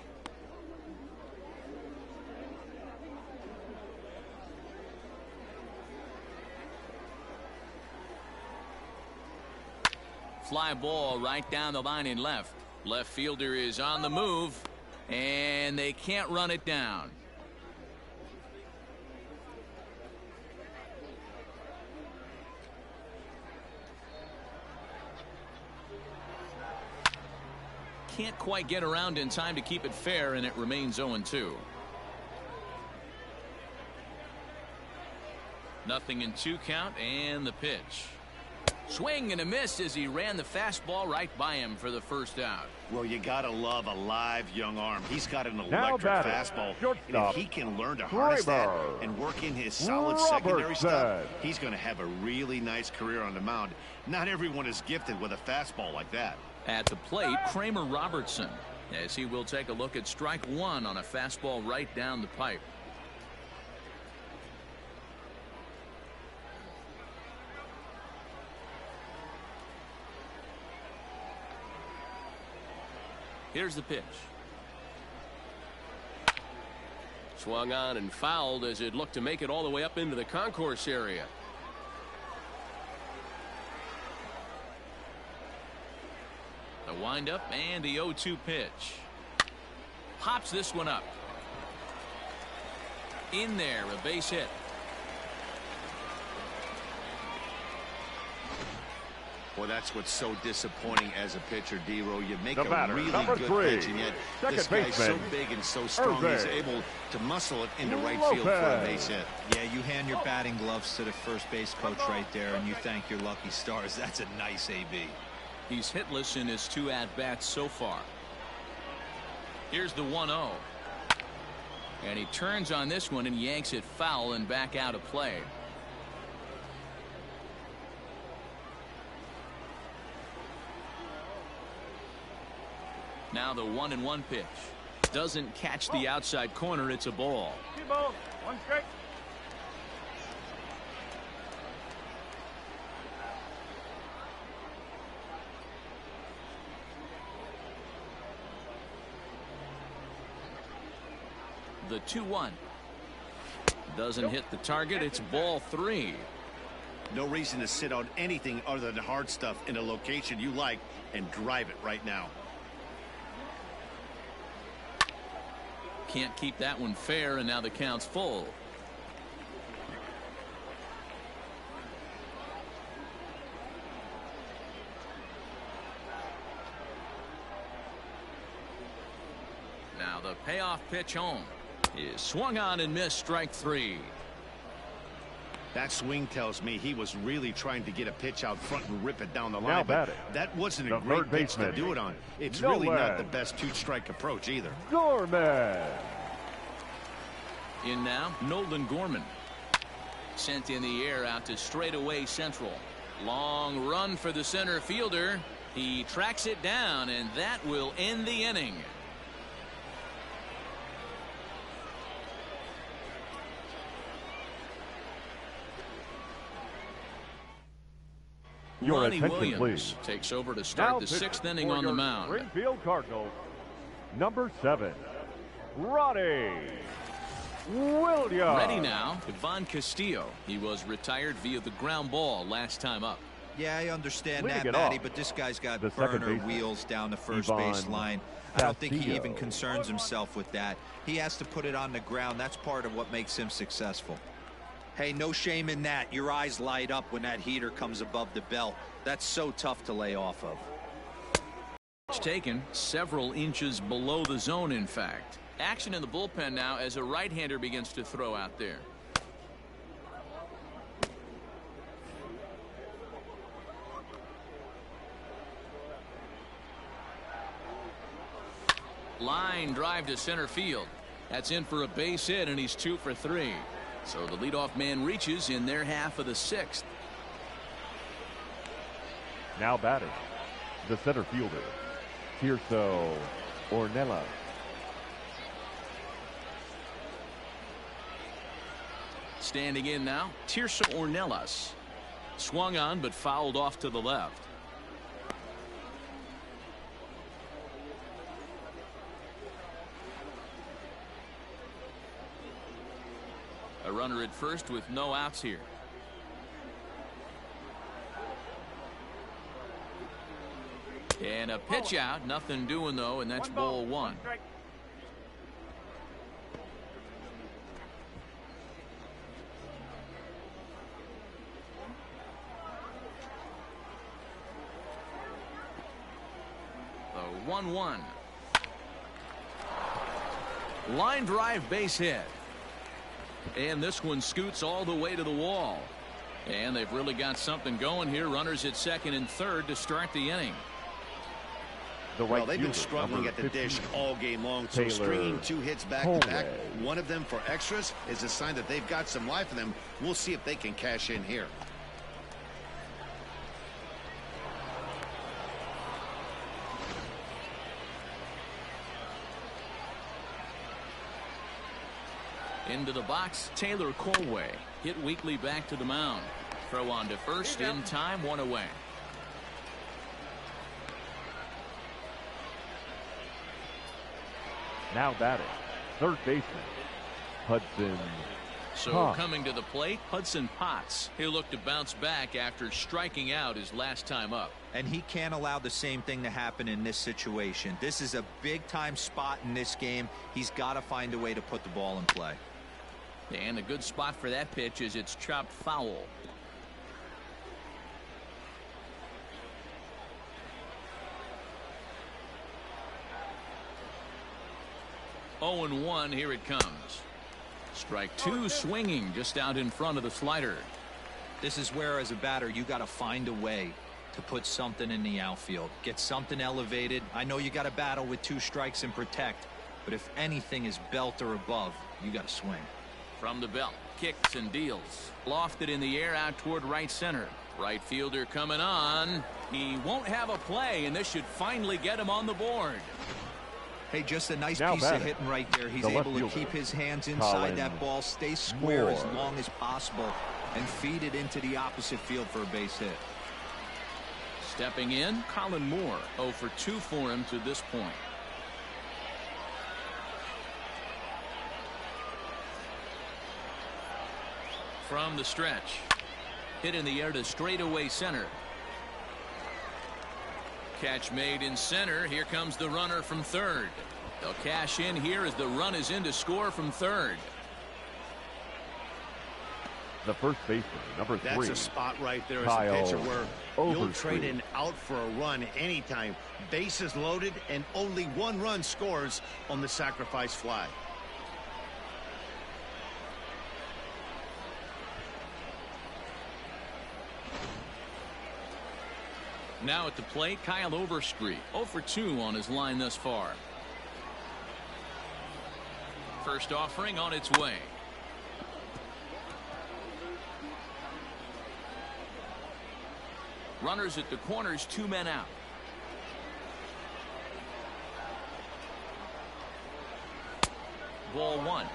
Fly ball right down the line in left. Left fielder is on the move, and they can't run it down. Can't quite get around in time to keep it fair, and it remains 0-2. Nothing in 2 count, and the pitch. Swing and a miss as he ran the fastball right by him for the first out. Well, you gotta love a live young arm. He's got an electric fastball, and if he can learn to harness that and work in his solid secondary stuff, he's going to have a really nice career on the mound. Not everyone is gifted with a fastball like that. At the plate, Kramer Robertson, as he will take a look at strike 1 on a fastball right down the pipe. Here's the pitch. Swung on and fouled as it looked to make it all the way up into the concourse area. The windup and the 0-2 pitch. Pops this one up. In there, a base hit. Well, that's what's so disappointing as a pitcher, D-Row. You make a batter, really number good 3, pitch, and yet second this guy's so baseman, big and so strong, he's able to muscle it into right field for a base hit. Yeah, you hand your batting gloves to the first base coach right there, and you thank your lucky stars. That's a nice AB. He's hitless in his 2 at-bats so far. Here's the 1-0. And he turns on this one and yanks it foul and back out of play. Now the 1-1 pitch. Doesn't catch the outside corner. It's a ball. 2 balls, 1 strike. The 2-1. Doesn't hit the target. It's ball 3. No reason to sit on anything other than hard stuff in a location you like and drive it right now. Can't keep that one fair, and now the count's full. Now the payoff pitch home is swung on and missed, strike 3. That swing tells me he was really trying to get a pitch out front and rip it down the line. But that wasn't a great pitch to do it on. It's really not the best 2-strike approach either. Gorman. In now, Nolan Gorman. Sent in the air out to straightaway central. Long run for the center fielder. He tracks it down, and that will end the inning. Ronnie Williams takes over to start the 6th inning on the mound. Springfield Cardinals, number 7, Ronnie Williams. Ready now, Ivan Castillo. He was retired via the ground ball last time up. Yeah, I understand that, Matty, but this guy's got burner wheels down the first base line. I don't think he even concerns himself with that. He has to put it on the ground. That's part of what makes him successful. Hey, no shame in that. Your eyes light up when that heater comes above the belt. That's so tough to lay off of. It's taken several inches below the zone, in fact. Action in the bullpen now as a right-hander begins to throw out there. Line drive to center field. That's in for a base hit, and he's 2 for 3. So the leadoff man reaches in their half of the 6th. Now batting, the center fielder, Tirso Ornelas. Standing in now, Tirso Ornelas. Swung on but fouled off to the left. A runner at first with no outs here. And a pitch out, nothing doing though, and that's ball 1. The 1-1. Line drive, base hit. And this one scoots all the way to the wall. And they've really got something going here. Runners at second and third to start the inning. Well, they've been struggling at the dish all game long, so stringing 2 hits back to back, one of them for extras, is a sign that they've got some life in them. We'll see if they can cash in here. Into the box, Taylor Colway. Hit weakly back to the mound. Throw on to first, in time, 1 away. Now batting, third baseman, Hudson. So coming to the plate, Hudson Potts. He'll look to bounce back after striking out his last time up. And he can't allow the same thing to happen in this situation. This is a big-time spot in this game. He's got to find a way to put the ball in play. And a good spot for that pitch is it's chopped foul. Oh, and 1, here it comes. Strike 2, swinging just out in front of the slider. This is where, as a batter, you got to find a way to put something in the outfield. Get something elevated. I know you got to battle with 2 strikes and protect, but if anything is belt or above, you got to swing. From the belt, kicks and deals. Lofted in the air out toward right center. Right fielder coming on. He won't have a play, and this should finally get him on the board. Hey, just a nice piece of hitting right there. He's able to keep his hands inside that ball, stay square as long as possible, and feed it into the opposite field for a base hit. Stepping in, Colin Moore. 0 for 2 for him to this point. From the stretch. Hit in the air to straightaway center. Catch made in center. Here comes the runner from third. They'll cash in here as the run is in to score from third. The first baseman, number 3. That's a spot right there as a pitcher where you'll trade an out for a run anytime. Bases loaded and only 1 run scores on the sacrifice fly. Now at the plate, Kyle Overstreet. 0 for 2 on his line thus far. First offering on its way. Runners at the corners, 2 men out. Ball 1.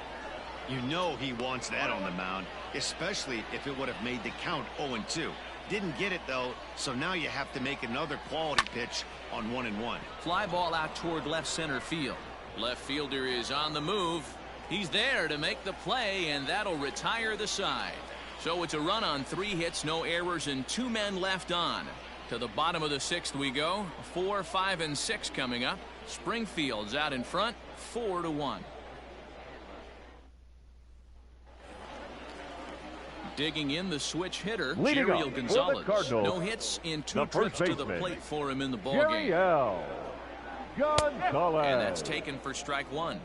You know he wants that on the mound, especially if it would have made the count 0-2. Didn't get it though, so now you have to make another quality pitch on 1-1. Fly ball out toward left center field. Left fielder is on the move. He's there to make the play, and that'll retire the side. So it's a run on 3 hits, no errors, and 2 men left on. To the bottom of the 6th we go. 4, 5, and 6 coming up. Springfield's out in front, 4-1. Digging in the switch hitter, Jerry Gonzalez. No hits in 2 trips to the plate for him in the ballgame. Gonzalez. And that's taken for strike 1.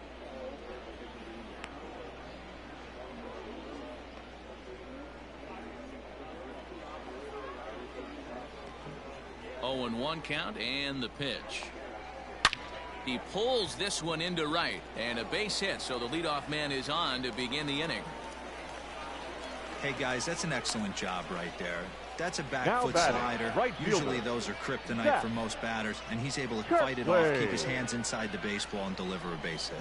Oh, and 1 count, and the pitch. He pulls this one into right, and a base hit, so the leadoff man is on to begin the inning. Hey, guys, that's an excellent job right there. That's a back Now foot batting, slider. right Usually fielder. those are kryptonite Jack. for most batters, and he's able to Kurt fight it Wade. off, keep his hands inside the baseball, and deliver a base hit.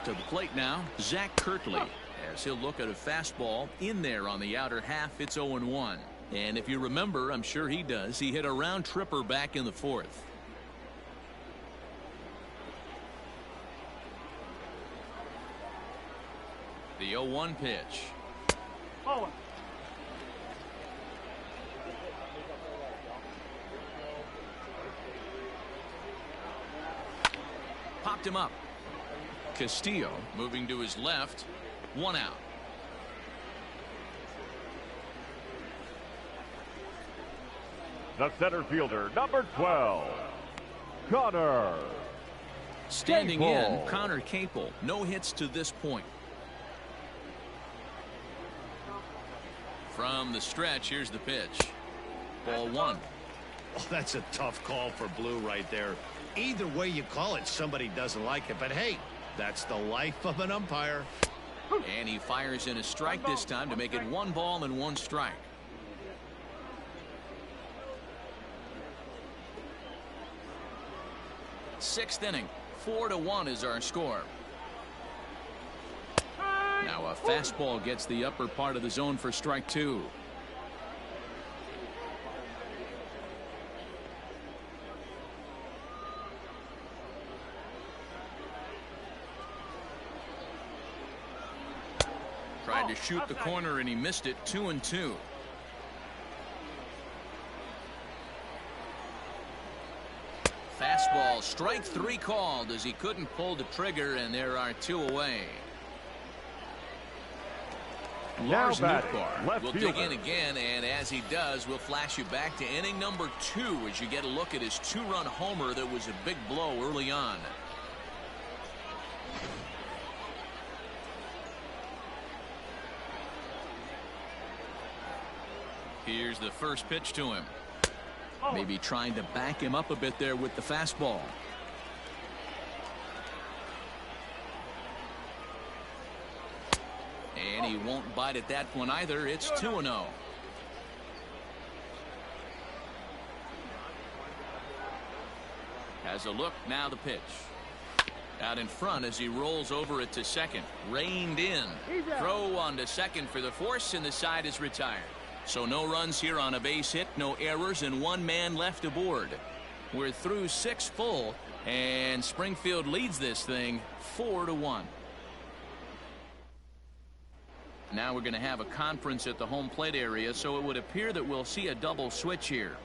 To the plate now, Zach Kirtley, as he'll look at a fastball in there on the outer half. It's 0-1. And if you remember, I'm sure he does, he hit a round tripper back in the fourth. The 0-1 pitch. Forward. Popped him up. Castillo moving to his left. 1 out. The center fielder, number 12, Connor. Standing in, Capel. Connor Capel. No hits to this point. From the stretch, here's the pitch. Ball 1. Oh, that's a tough call for Blue right there. Either way you call it, somebody doesn't like it. But hey, that's the life of an umpire. And he fires in a strike this time to make it 1 ball and 1 strike. Sixth inning. 4-1 is our score. Now a fastball gets the upper part of the zone for strike 2. Tried to shoot the corner and he missed it. 2-2. Fastball, strike 3 called as he couldn't pull the trigger, and there are 2 away. Lars batting, Nootbaar left will fielder. dig in again, and as he does, we'll flash you back to inning number 2 as you get a look at his 2-run homer that was a big blow early on. Here's the first pitch to him. Maybe trying to back him up a bit there with the fastball. And he won't bite at that one either. It's 2-0. Has a look, now the pitch. Out in front as he rolls over it to second. Reined in. Throw on to second for the force, and the side is retired. So no runs here on a base hit, no errors, and 1 man left aboard. We're through 6 full, and Springfield leads this thing 4-1. Now we're going to have a conference at the home plate area, so it would appear that we'll see a double switch here.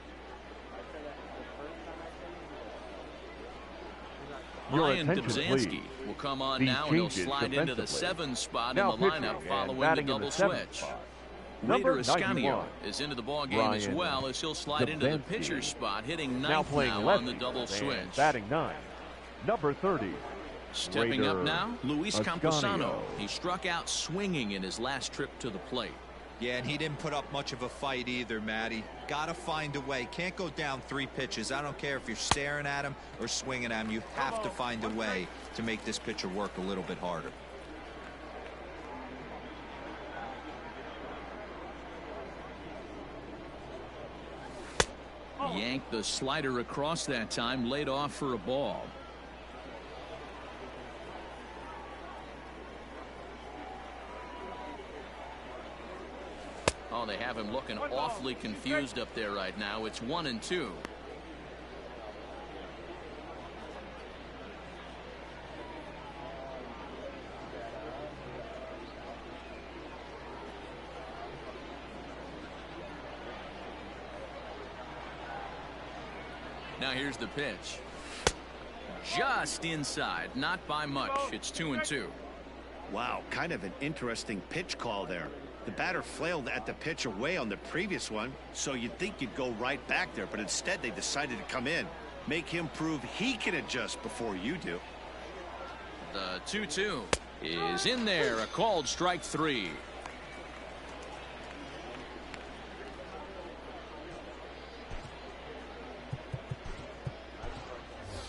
Ryan Dubzanski will come on These now, and he'll changes slide into the defensively. 7th spot Now in the pitching lineup and following the batting in double the 7th switch. spot. Raider Number Escanio 91, is into the ball game as Ryan well, as he'll slide into the Dubzanski. pitcher's spot, hitting Now 9th playing now lefty on the double and switch. batting 9, number 30. Stepping Raider up now, Luis Camposano. Escanio. He struck out swinging in his last trip to the plate. Yeah, and he didn't put up much of a fight either, Matty. Got to find a way. Can't go down 3 pitches. I don't care if you're staring at him or swinging at him. You have to find a way to make this pitcher work a little bit harder. Yanked the slider across that time, laid off for a ball. Oh, they have him looking awfully confused up there right now. It's 1-2. Now here's the pitch. Just inside, not by much. It's 2-2. Wow, kind of an interesting pitch call there. The batter flailed at the pitch away on the previous one, so you'd think you'd go right back there, but instead they decided to come in. Make him prove he can adjust before you do. The 2-2 is in there, a called strike 3.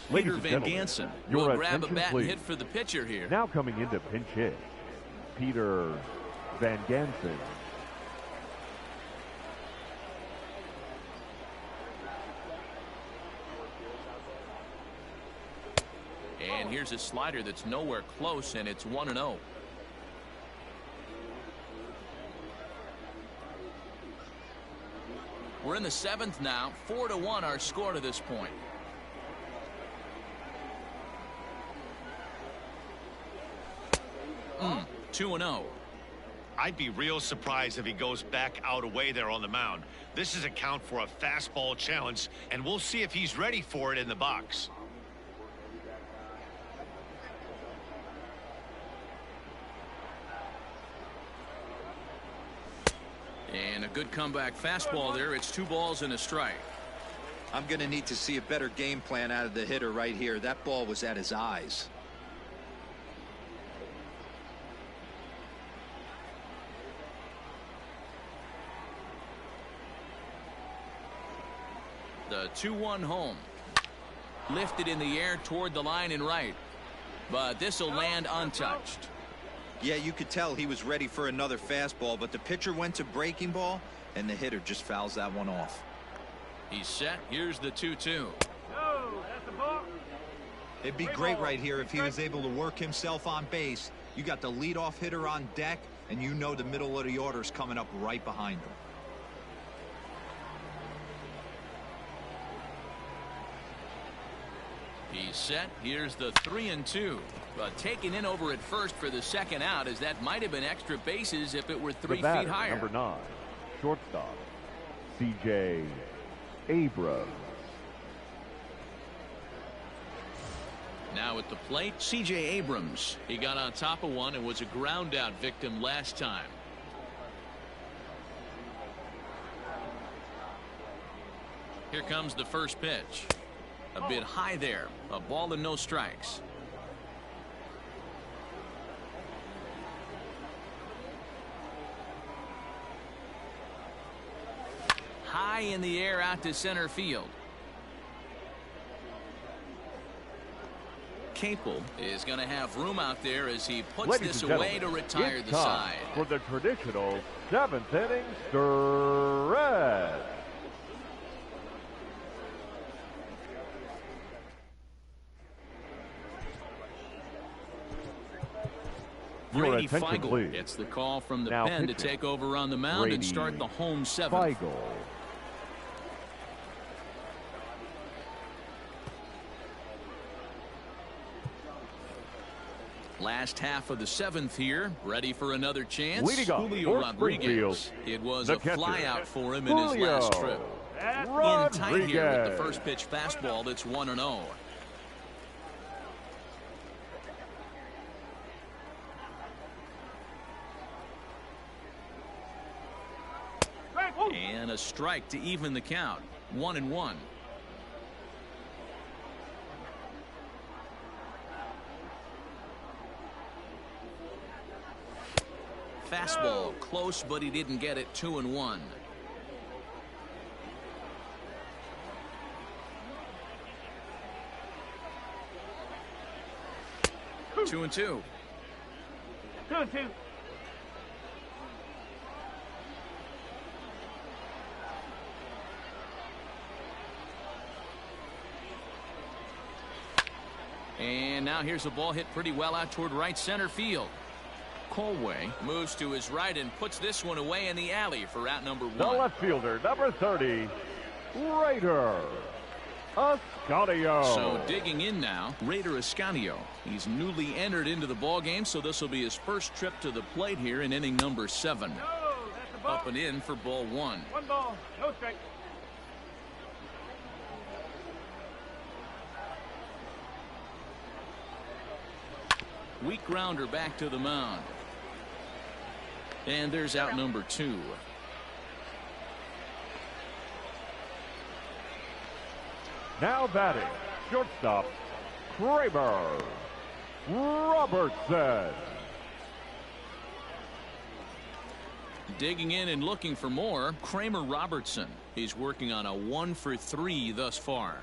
Ladies Peter and Van gentlemen, Gansen your will grab a attention, bat please. and hit for the pitcher here. Now coming into pinch hit, Peter Van Gansen. And here's a slider that's nowhere close, and it's 1-0. We're in the 7th now. 4-1 our score to this point. Mm, 2-0. I'd be real surprised if he goes back out away there on the mound. This is a count for a fastball challenge, and we'll see if he's ready for it in the box. And a good comeback fastball there. It's 2 balls and a strike. I'm going to need to see a better game plan out of the hitter right here. That ball was at his eyes. The 2-1 home. Lifted in the air toward the line and right. But this will land untouched. Yeah, you could tell he was ready for another fastball, but the pitcher went to breaking ball, and the hitter just fouls that one off. He's set. Here's the 2-2. No, that's a ball. It'd be great right here if he was able to work himself on base. You got the leadoff hitter on deck, and you know the middle of the order's coming up right behind him. He's set. Here's the 3-2. But taken in over at first for the second out, as that might have been extra bases if it were 3 The batter, feet higher. number 9, shortstop, C.J. Abrams. Now at the plate, C.J. Abrams. He got on top of one and was a ground out victim last time. Here comes the first pitch. A bit high there. A ball and no strikes. High in the air out to center field. Capel is going to have room out there as he puts Ladies this and away gentlemen, to retire it's the time side. for the traditional 7th inning stretch. Your Brady attention, Feigl please. gets the call from the Now pen to pitching, take over on the mound and Brady start the home 7th. Feigl. Last half of the 7th here, ready for another chance. Leading off Julio for Rodriguez. Springfield, It was the a catcher, flyout for him in his Julio last trip. In tight here with the first pitch fastball. That's 1-0. And a strike to even the count. 1-1. Fastball close, but he didn't get it. 2-1. Two and two. 2-2. And now here's a ball hit pretty well out toward right center field. Colway moves to his right and puts this one away in the alley for out number 1. The left fielder, number 30, Raider Ascanio. So digging in now, Raider Ascanio. He's newly entered into the ballgame, so this will be his first trip to the plate here in inning number 7. No, that's a ball. Up and in for ball 1. 1 ball, no strike. Weak grounder back to the mound. And there's out number 2. Now batting, shortstop, Kramer Robertson. Digging in and looking for more, Kramer Robertson. He's working on a 1 for 3 thus far.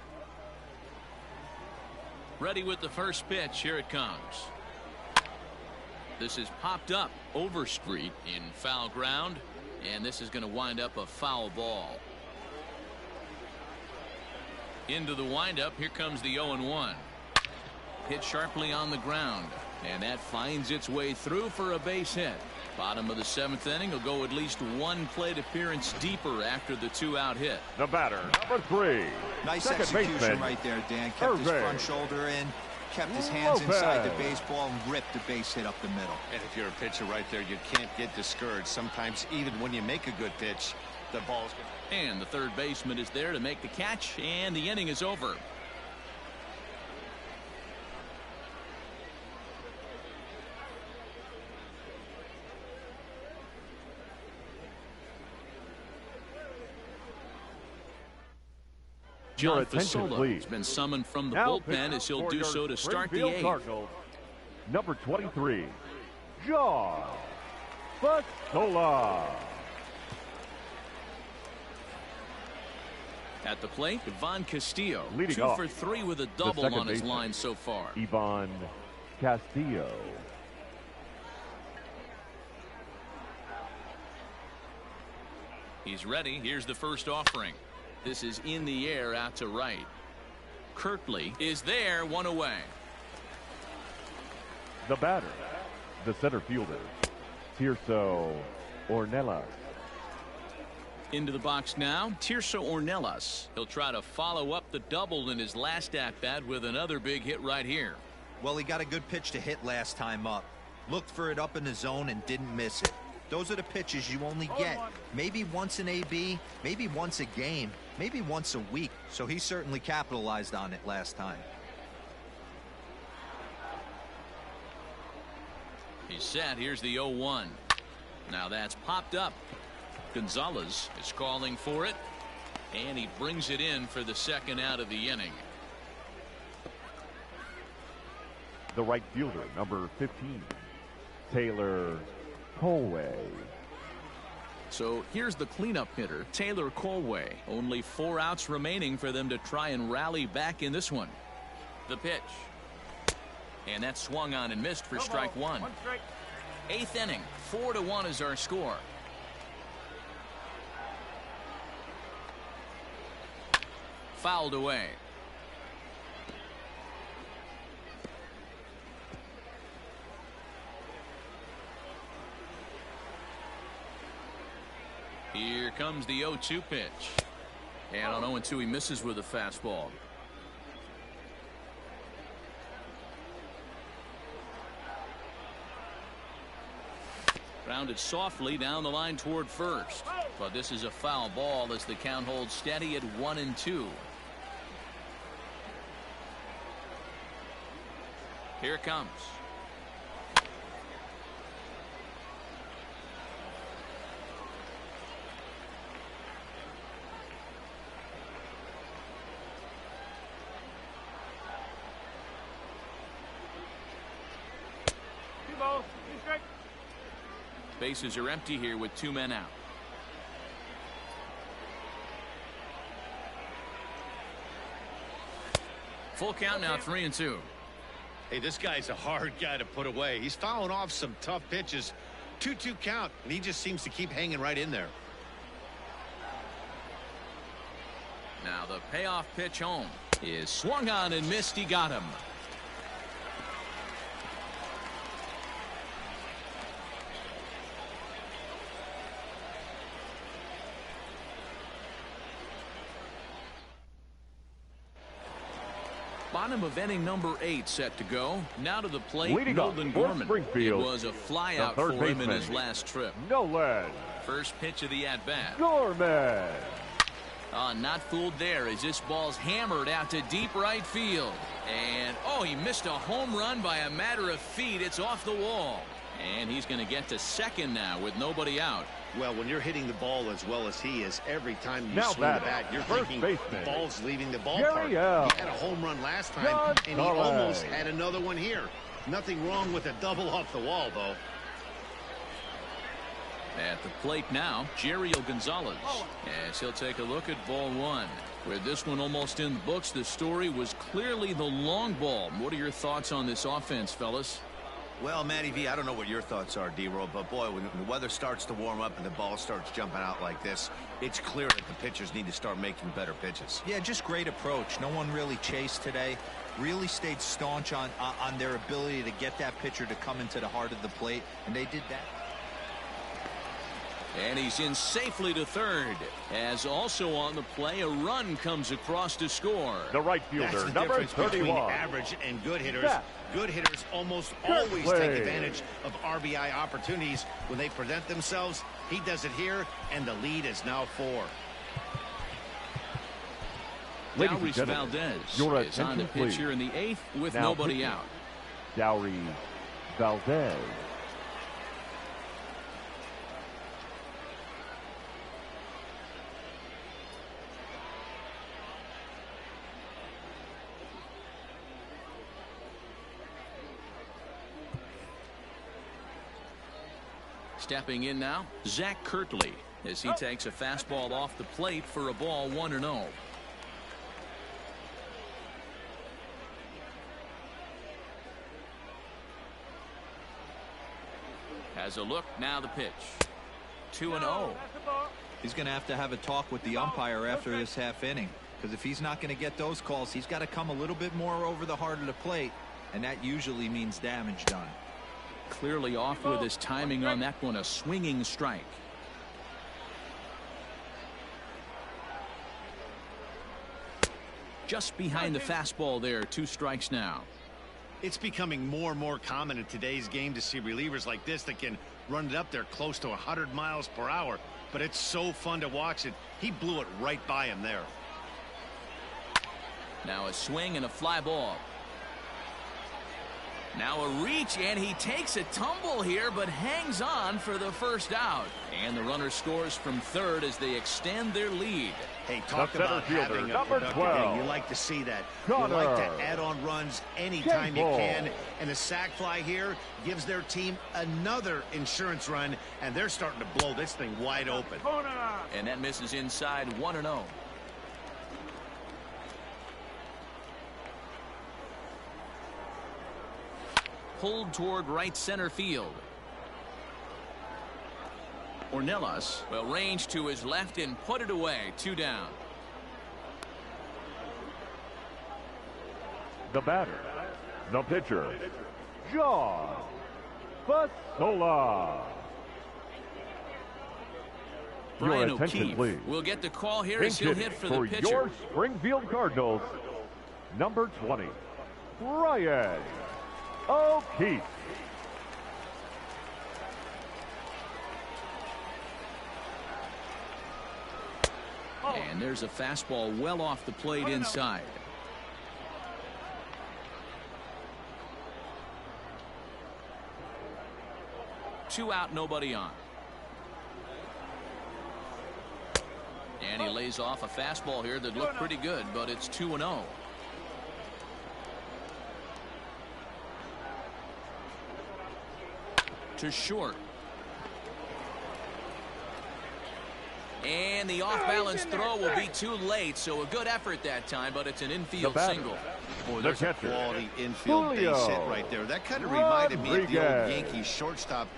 Ready with the first pitch. Here it comes. This is popped up over street in foul ground, and this is going to wind up a foul ball. Into the windup. Here comes the 0-1. Hit sharply on the ground, and that finds its way through for a base hit. Bottom of the 7th inning will go at least one plate appearance deeper after the 2-out hit. The batter, number 3. Nice execution right there, Dan. Kept his front shoulder in, kept his hands inside the baseball, and ripped the base hit up the middle. And if you're a pitcher right there, you can't get discouraged. Sometimes even when you make a good pitch, the ball's going to... And the third baseman is there to make the catch, and the inning is over. John Fasola has been summoned from the bullpen as he'll do so to start the 8th. Cardinals, number 23, John Fasola. At the plate, Ivan Castillo, leading 2 off, for 3 with a double on his line so far. Ivan Castillo. He's ready. Here's the first offering. This is in the air out to right. Kirtley is there, 1 away. The batter, the center fielder, Tirso Ornelas. Into the box now, Tirso Ornelas. He'll try to follow up the double in his last at-bat with another big hit right here. Well, he got a good pitch to hit last time up. Looked for it up in the zone and didn't miss it. Those are the pitches you only get maybe once in AB, maybe once a game, maybe once a week. So he certainly capitalized on it last time. He's set. Here's the 0-1. Now that's popped up. Gonzalez is calling for it, and he brings it in for the second out of the inning. The right fielder, number 15, Taylor Colway. So here's the cleanup hitter, Taylor Colway. Only 4 outs remaining for them to try and rally back in this one. The pitch. And that swung on and missed for strike 1. 8th inning, 4-1 is our score. Fouled away. Here comes the 0-2 pitch. And on 0-2 he misses with a fastball. Grounded softly down the line toward first. But this is a foul ball as the count holds steady at 1-2. Here it comes. Bases are empty here with 2 men out. Full count now, 3-2. Hey, this guy's a hard guy to put away. He's fouling off some tough pitches. 2-2 count, and he just seems to keep hanging right in there. Now the payoff pitch home is swung on and missed. He got him. Bottom of inning number 8 set to go. Now to the plate, leading Nolan Gorman. Springfield, it was a flyout for him in his last trip. Nolan. First pitch of the at-bat. Gorman. Not fooled there as this ball's hammered out to deep right field. And, he missed a home run by a matter of feet. It's off the wall. And he's going to get to second now with nobody out. Well, when you're hitting the ball as well as he is, every time you swing the bat, you're thinking the ball's leaving the ballpark. He had a home run last time, and he almost had another one here. Nothing wrong with a double off the wall, though. At the plate now, Jeriel Gonzalez, as he'll take a look at ball one. With this one almost in the books, the story was clearly the long ball. What are your thoughts on this offense, fellas? Well, Matty V, I don't know what your thoughts are, D-Roll, but boy, when the weather starts to warm up and the ball starts jumping out like this, it's clear that the pitchers need to start making better pitches. Yeah, just great approach. No one really chased today. Really stayed staunch on their ability to get that pitcher to come into the heart of the plate, and they did that. And he's in safely to third. As also on the play, a run comes across to score. The right fielder, That's the number difference between 31. average and good hitters. Yeah. Good hitters almost Good always play. take advantage of RBI opportunities when they present themselves. He does it here, and the lead is now 4. Ladies and Dowries gentlemen, Valdez your is on the attention, please. pitcher in the 8th with Now nobody pitching. out. Dowries Valdez. Stepping in now, Zach Kirtley, as he takes a fastball off the plate for a ball 1-0. Has a look, now the pitch. 2-0. He's going to have a talk with the umpire after this half inning, because if he's not going to get those calls, he's got to come a little bit more over the heart of the plate, and that usually means damage done. Clearly off with his timing on that one, a swinging strike. Just behind the fastball there, 2 strikes now. It's becoming more and more common in today's game to see relievers like this that can run it up there close to 100 miles per hour. But it's so fun to watch it. He blew it right by him there. Now a swing and a fly ball. Now a reach, and he takes a tumble here, but hangs on for the first out. And the runner scores from third as they extend their lead. Hey, talk The center about fielder, having a number productive 12. inning. You like to see that. Connor. You like to add on runs anytime you J-ball. can. And the sac fly here gives their team another insurance run, and they're starting to blow this thing wide open. And that misses inside, 1-0. Pulled toward right center field. Ornelas will range to his left and put it away. 2 down. The batter, the pitcher, John Fasola. Brian Your attention, O'Keefe please. will get the call here as he'll hit for the pitcher. your Springfield Cardinals, number 20, Brian O'Keefe. And there's a fastball well off the plate inside. Two out, nobody on. And he lays off a fastball here that looked pretty good, but it's 2-0. To short. And the off-balance throw will be too late, so a good effort that time, but it's an infield single. Boy, The there's a catcher, quality infield Julio base hit right there. That kind of reminded me of the old Rodriguez. Yankees shortstop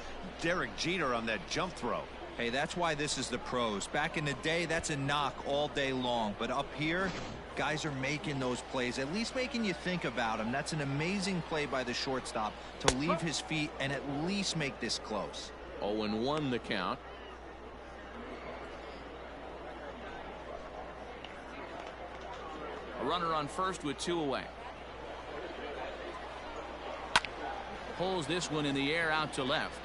Derek Jeter on that jump throw. Hey, that's why this is the pros. Back in the day, that's a knock all day long. But up here, guys are making those plays, at least making you think about them. That's an amazing play by the shortstop to leave his feet and at least make this close. 0-1 the count. A runner on first with 2 away. Pulls this one in the air out to left.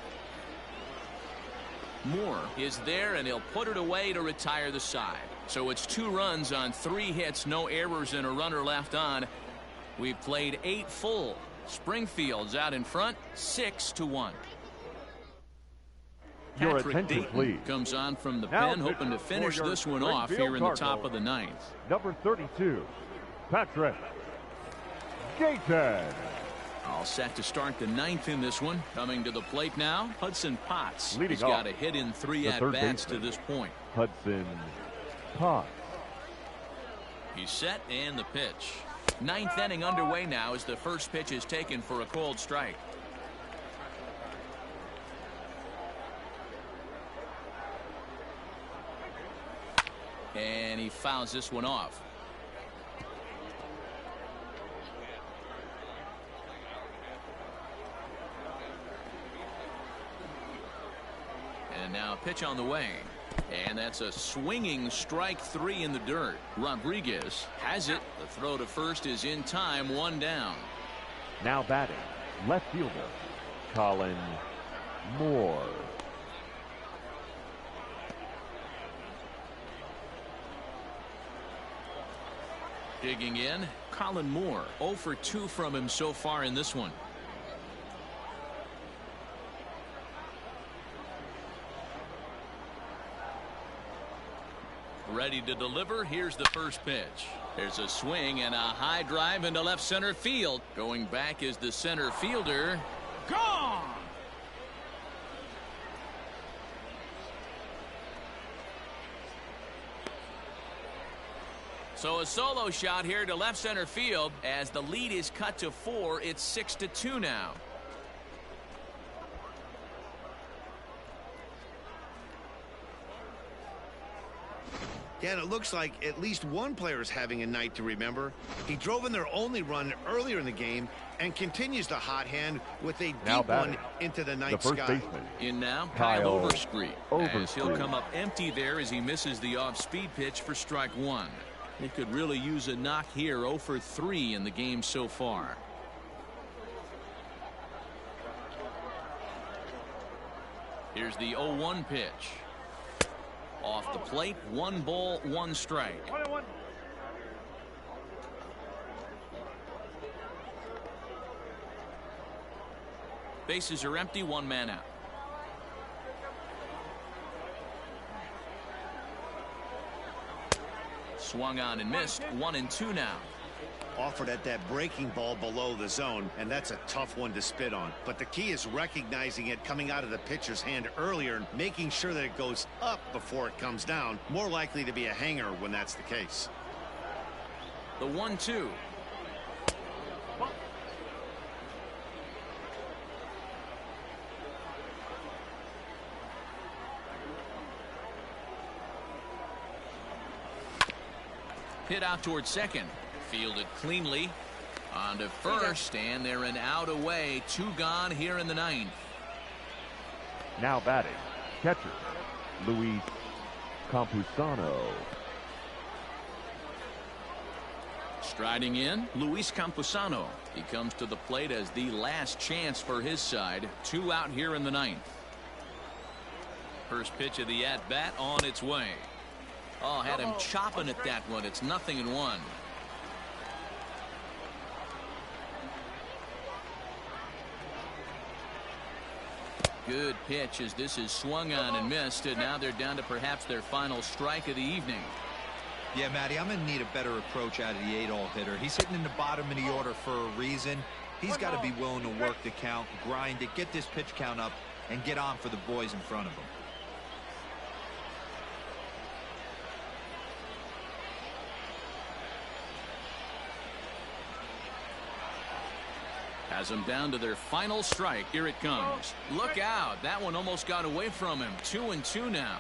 Moore is there, and he'll put it away to retire the side. So it's 2 runs on 3 hits, no errors, and a runner left on. We've played 8 full. Springfield's out in front, 6-1. Your Patrick attention, Dayton please. comes on from the Now pen, hoping to pitching finish for your this one off Springfield here in the top Cardinals, of the 9th. Number 32, Patrick Dayton. All set to start the 9th in this one. Coming to the plate now, Hudson Potts. Leading He's got a hit in 3 at-bats to this point. Hudson Potts. He's set and the pitch. 9th inning underway now as the first pitch is taken for a called strike. And he fouls this one off. And now a pitch on the way. And that's a swinging strike 3 in the dirt. Rodriguez has it. The throw to first is in time, 1 down. Now batting, left fielder, Colin Moore. Digging in, Colin Moore. 0 for 2 from him so far in this one. Ready to deliver. Here's the first pitch. There's a swing and a high drive into left center field. Going back is the center fielder. Gone! So a solo shot here to left center field as the lead is cut to 4. It's 6-2 now. Yeah, and it looks like at least one player is having a night to remember. He drove in their only run earlier in the game and continues the hot hand with a deep one into the night sky. Baseman. In now, Kyle Overstreet. As he'll come up empty there as he misses the off-speed pitch for strike 1. He could really use a knock here. 0 for 3 in the game so far. Here's the 0-1 pitch. Off the plate, 1 ball, 1 strike. 1-1. Bases are empty, 1 man out. Swung on and missed. 1-2 now. Offered at that breaking ball below the zone, and that's a tough one to spit on. But the key is recognizing it coming out of the pitcher's hand earlier and making sure that it goes up before it comes down. More likely to be a hanger when that's the case. The 1-2. Hit out towards second. Fielded cleanly. On to first, and they're an out away. 2 gone here in the 9th. Now batting, catcher, Luis Campusano. Striding in, Luis Campusano. He comes to the plate as the last chance for his side. 2 out here in the 9th. First pitch of the at-bat on its way. Oh, had him chopping at that one. It's 0-1. Good pitch as this is swung on and missed, and now they're down to perhaps their final strike of the evening. Yeah, Matty, I'm going to need a better approach out of the 8-all hitter. He's hitting in the bottom of the order for a reason. He's got to be willing to work the count, grind it, get this pitch count up, and get on for the boys in front of him. Has them down to their final strike. Here it comes. Look out. That one almost got away from him. 2-2 now.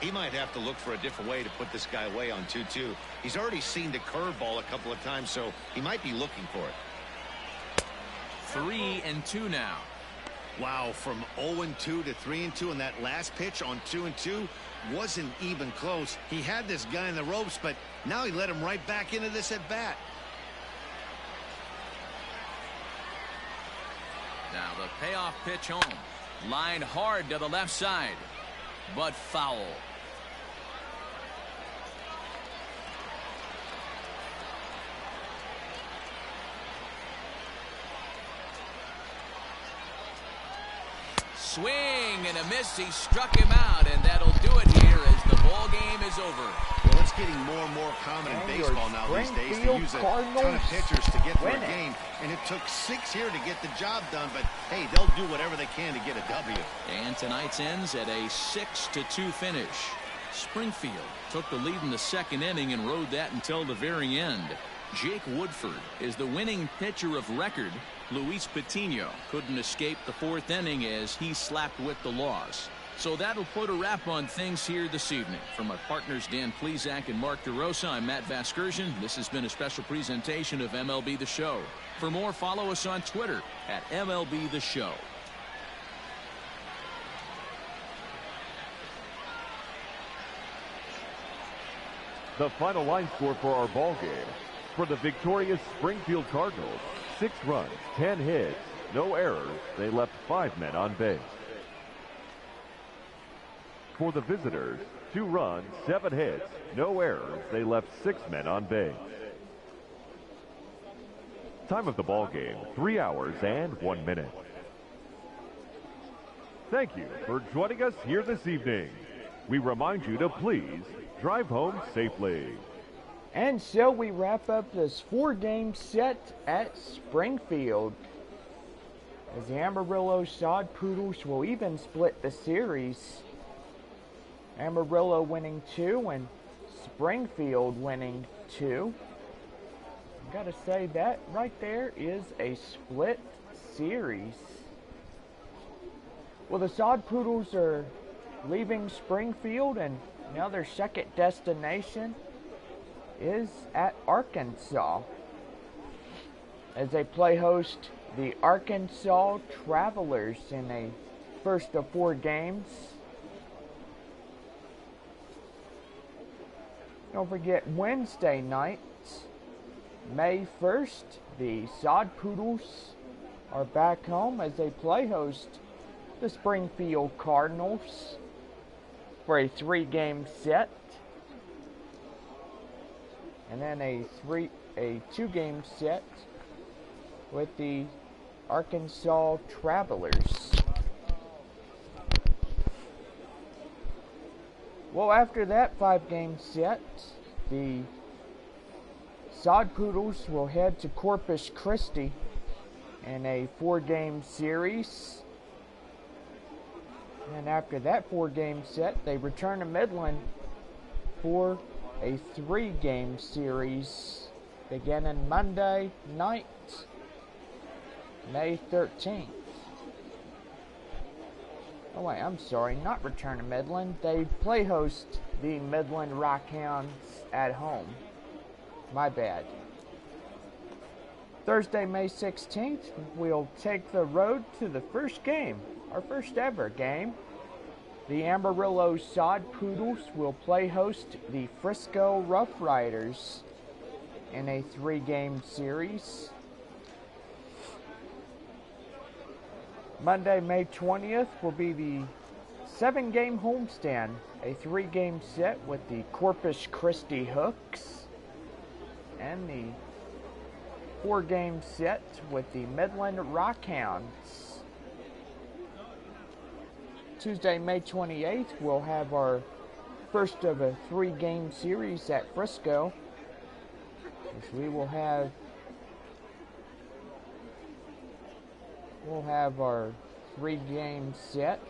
He might have to look for a different way to put this guy away on 2-2. He's already seen the curveball a couple of times, so he might be looking for it. 3-2 now. Wow, from 0-2 to 3-2, and that last pitch on 2-2 wasn't even close. He had this guy in the ropes, but now he let him right back into this at bat. Now the payoff pitch home. Lined hard to the left side, but foul. Swing and a miss. He struck him out, and that'll do it here as the ball game is over. Well, it's getting more and more common in baseball now these days to use a ton of pitchers to get through a game, and it took 6 here to get the job done, but hey, they'll do whatever they can to get a W. And tonight's ends at a 6-2 finish. Springfield took the lead in the second inning and rode that until the very end. Jake Woodford is the winning pitcher of record. Luis Patino couldn't escape the fourth inning as he slapped with the loss. So that'll put a wrap on things here this evening. From our partners Dan Plesac and Mark DeRosa, I'm Matt Vasgersian. This has been a special presentation of MLB The Show. For more, follow us on Twitter at MLB The Show. The final line score for our ball game. For the victorious Springfield Cardinals, 6 runs, 10 hits, no errors. They left 5 men on base. For the visitors, 2 runs, 7 hits, no errors. They left 6 men on base. Time of the ball game, 3 hours and 1 minute. Thank you for joining us here this evening. We remind you to please drive home safely. And so we wrap up this 4-game set at Springfield, as the Amarillo Sod Poodles will even split the series. Amarillo winning 2 and Springfield winning 2. I've got to say that right there is a split series. Well, the Sod Poodles are leaving Springfield, and now their second destination is at Arkansas, as they play host the Arkansas Travelers in a first of 4 games. Don't forget, Wednesday night, May 1st, the Sod Poodles are back home as they play host the Springfield Cardinals for a 3-game set. And then a 2-game set with the Arkansas Travelers. Well, after that 5-game set, the Sod Poodles will head to Corpus Christi in a 4-game series. And after that 4-game set, they return to Midland for a 3-game series beginning Monday night, May 13th. Oh wait, I'm sorry, not return to Midland. They play host the Midland Rockhounds at home. My bad. Thursday, May 16th, we'll take the road to the first game, our first ever game. The Amarillo Sod Poodles will play host the Frisco Rough Riders in a 3-game series. Monday, May 20th will be the 7-game homestand, a 3-game set with the Corpus Christi Hooks, and the 4-game set with the Midland Rockhounds. Tuesday, May 28th, we'll have our first of a 3-game series at Frisco, as we will have our 3-game set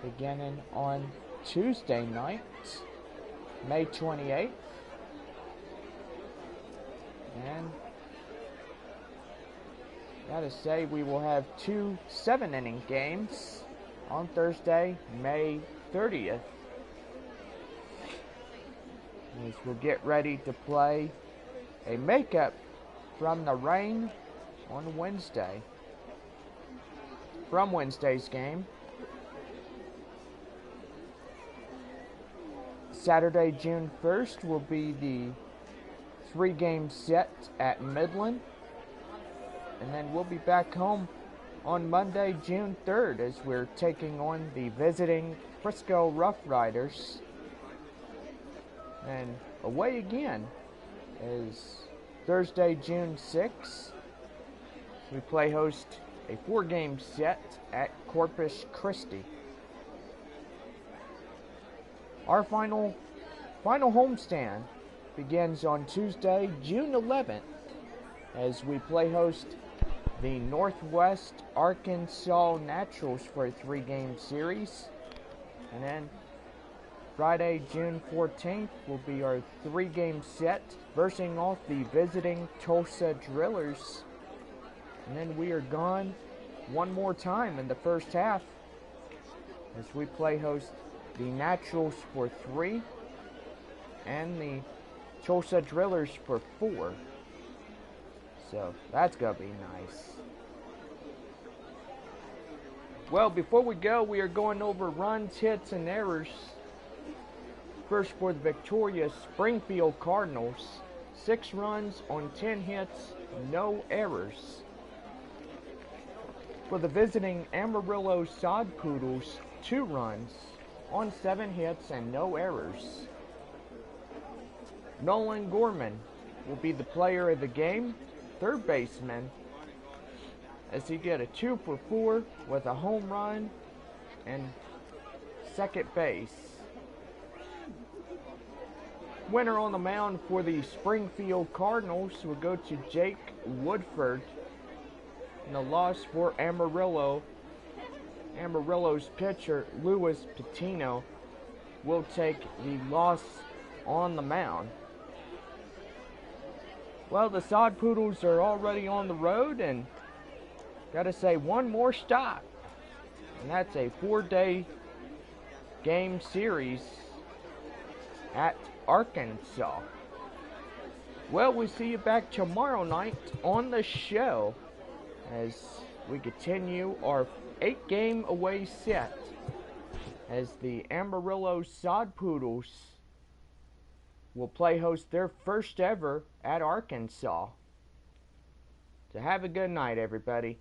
beginning on Tuesday night, May 28th. And gotta say, we will have 2 7-inning games on Thursday, May 30th. As we'll get ready to play a makeup from the rain on Wednesday. From Wednesday's game. Saturday, June 1st will be the 3-game set at Midland. And then we'll be back home on Monday, June 3rd, as we're taking on the visiting Frisco Rough Riders. And away again is Thursday, June 6th. We play host a 4-game set at Corpus Christi. Our final homestand begins on Tuesday, June 11th, as we play host the Northwest Arkansas Naturals for a 3-game series. And then Friday, June 14th will be our 3-game set, versing off the visiting Tulsa Drillers. And then we are gone one more time in the first half as we play host the Naturals for 3 and the Tulsa Drillers for 4. So that's going to be nice. Well, before we go, we are going over runs, hits, and errors. First, for the victorious Springfield Cardinals, 6 runs on 10 hits, no errors. For the visiting Amarillo Sod Poodles, 2 runs on 7 hits and no errors. Nolan Gorman will be the player of the game, third baseman, as he get a 2 for 4 with a home run and second base. Winner on the mound for the Springfield Cardinals will go to Jake Woodford. And the loss for Amarillo, Amarillo's pitcher Luis Patino will take the loss on the mound. Well, the Sod Poodles are already on the road, and gotta say, one more stop, and that's a 4-day game series at Arkansas. Well, we'll see you back tomorrow night on the show as we continue our 8-game away set as the Amarillo Sod Poodles will play host their first ever at Arkansas. So have a good night, everybody.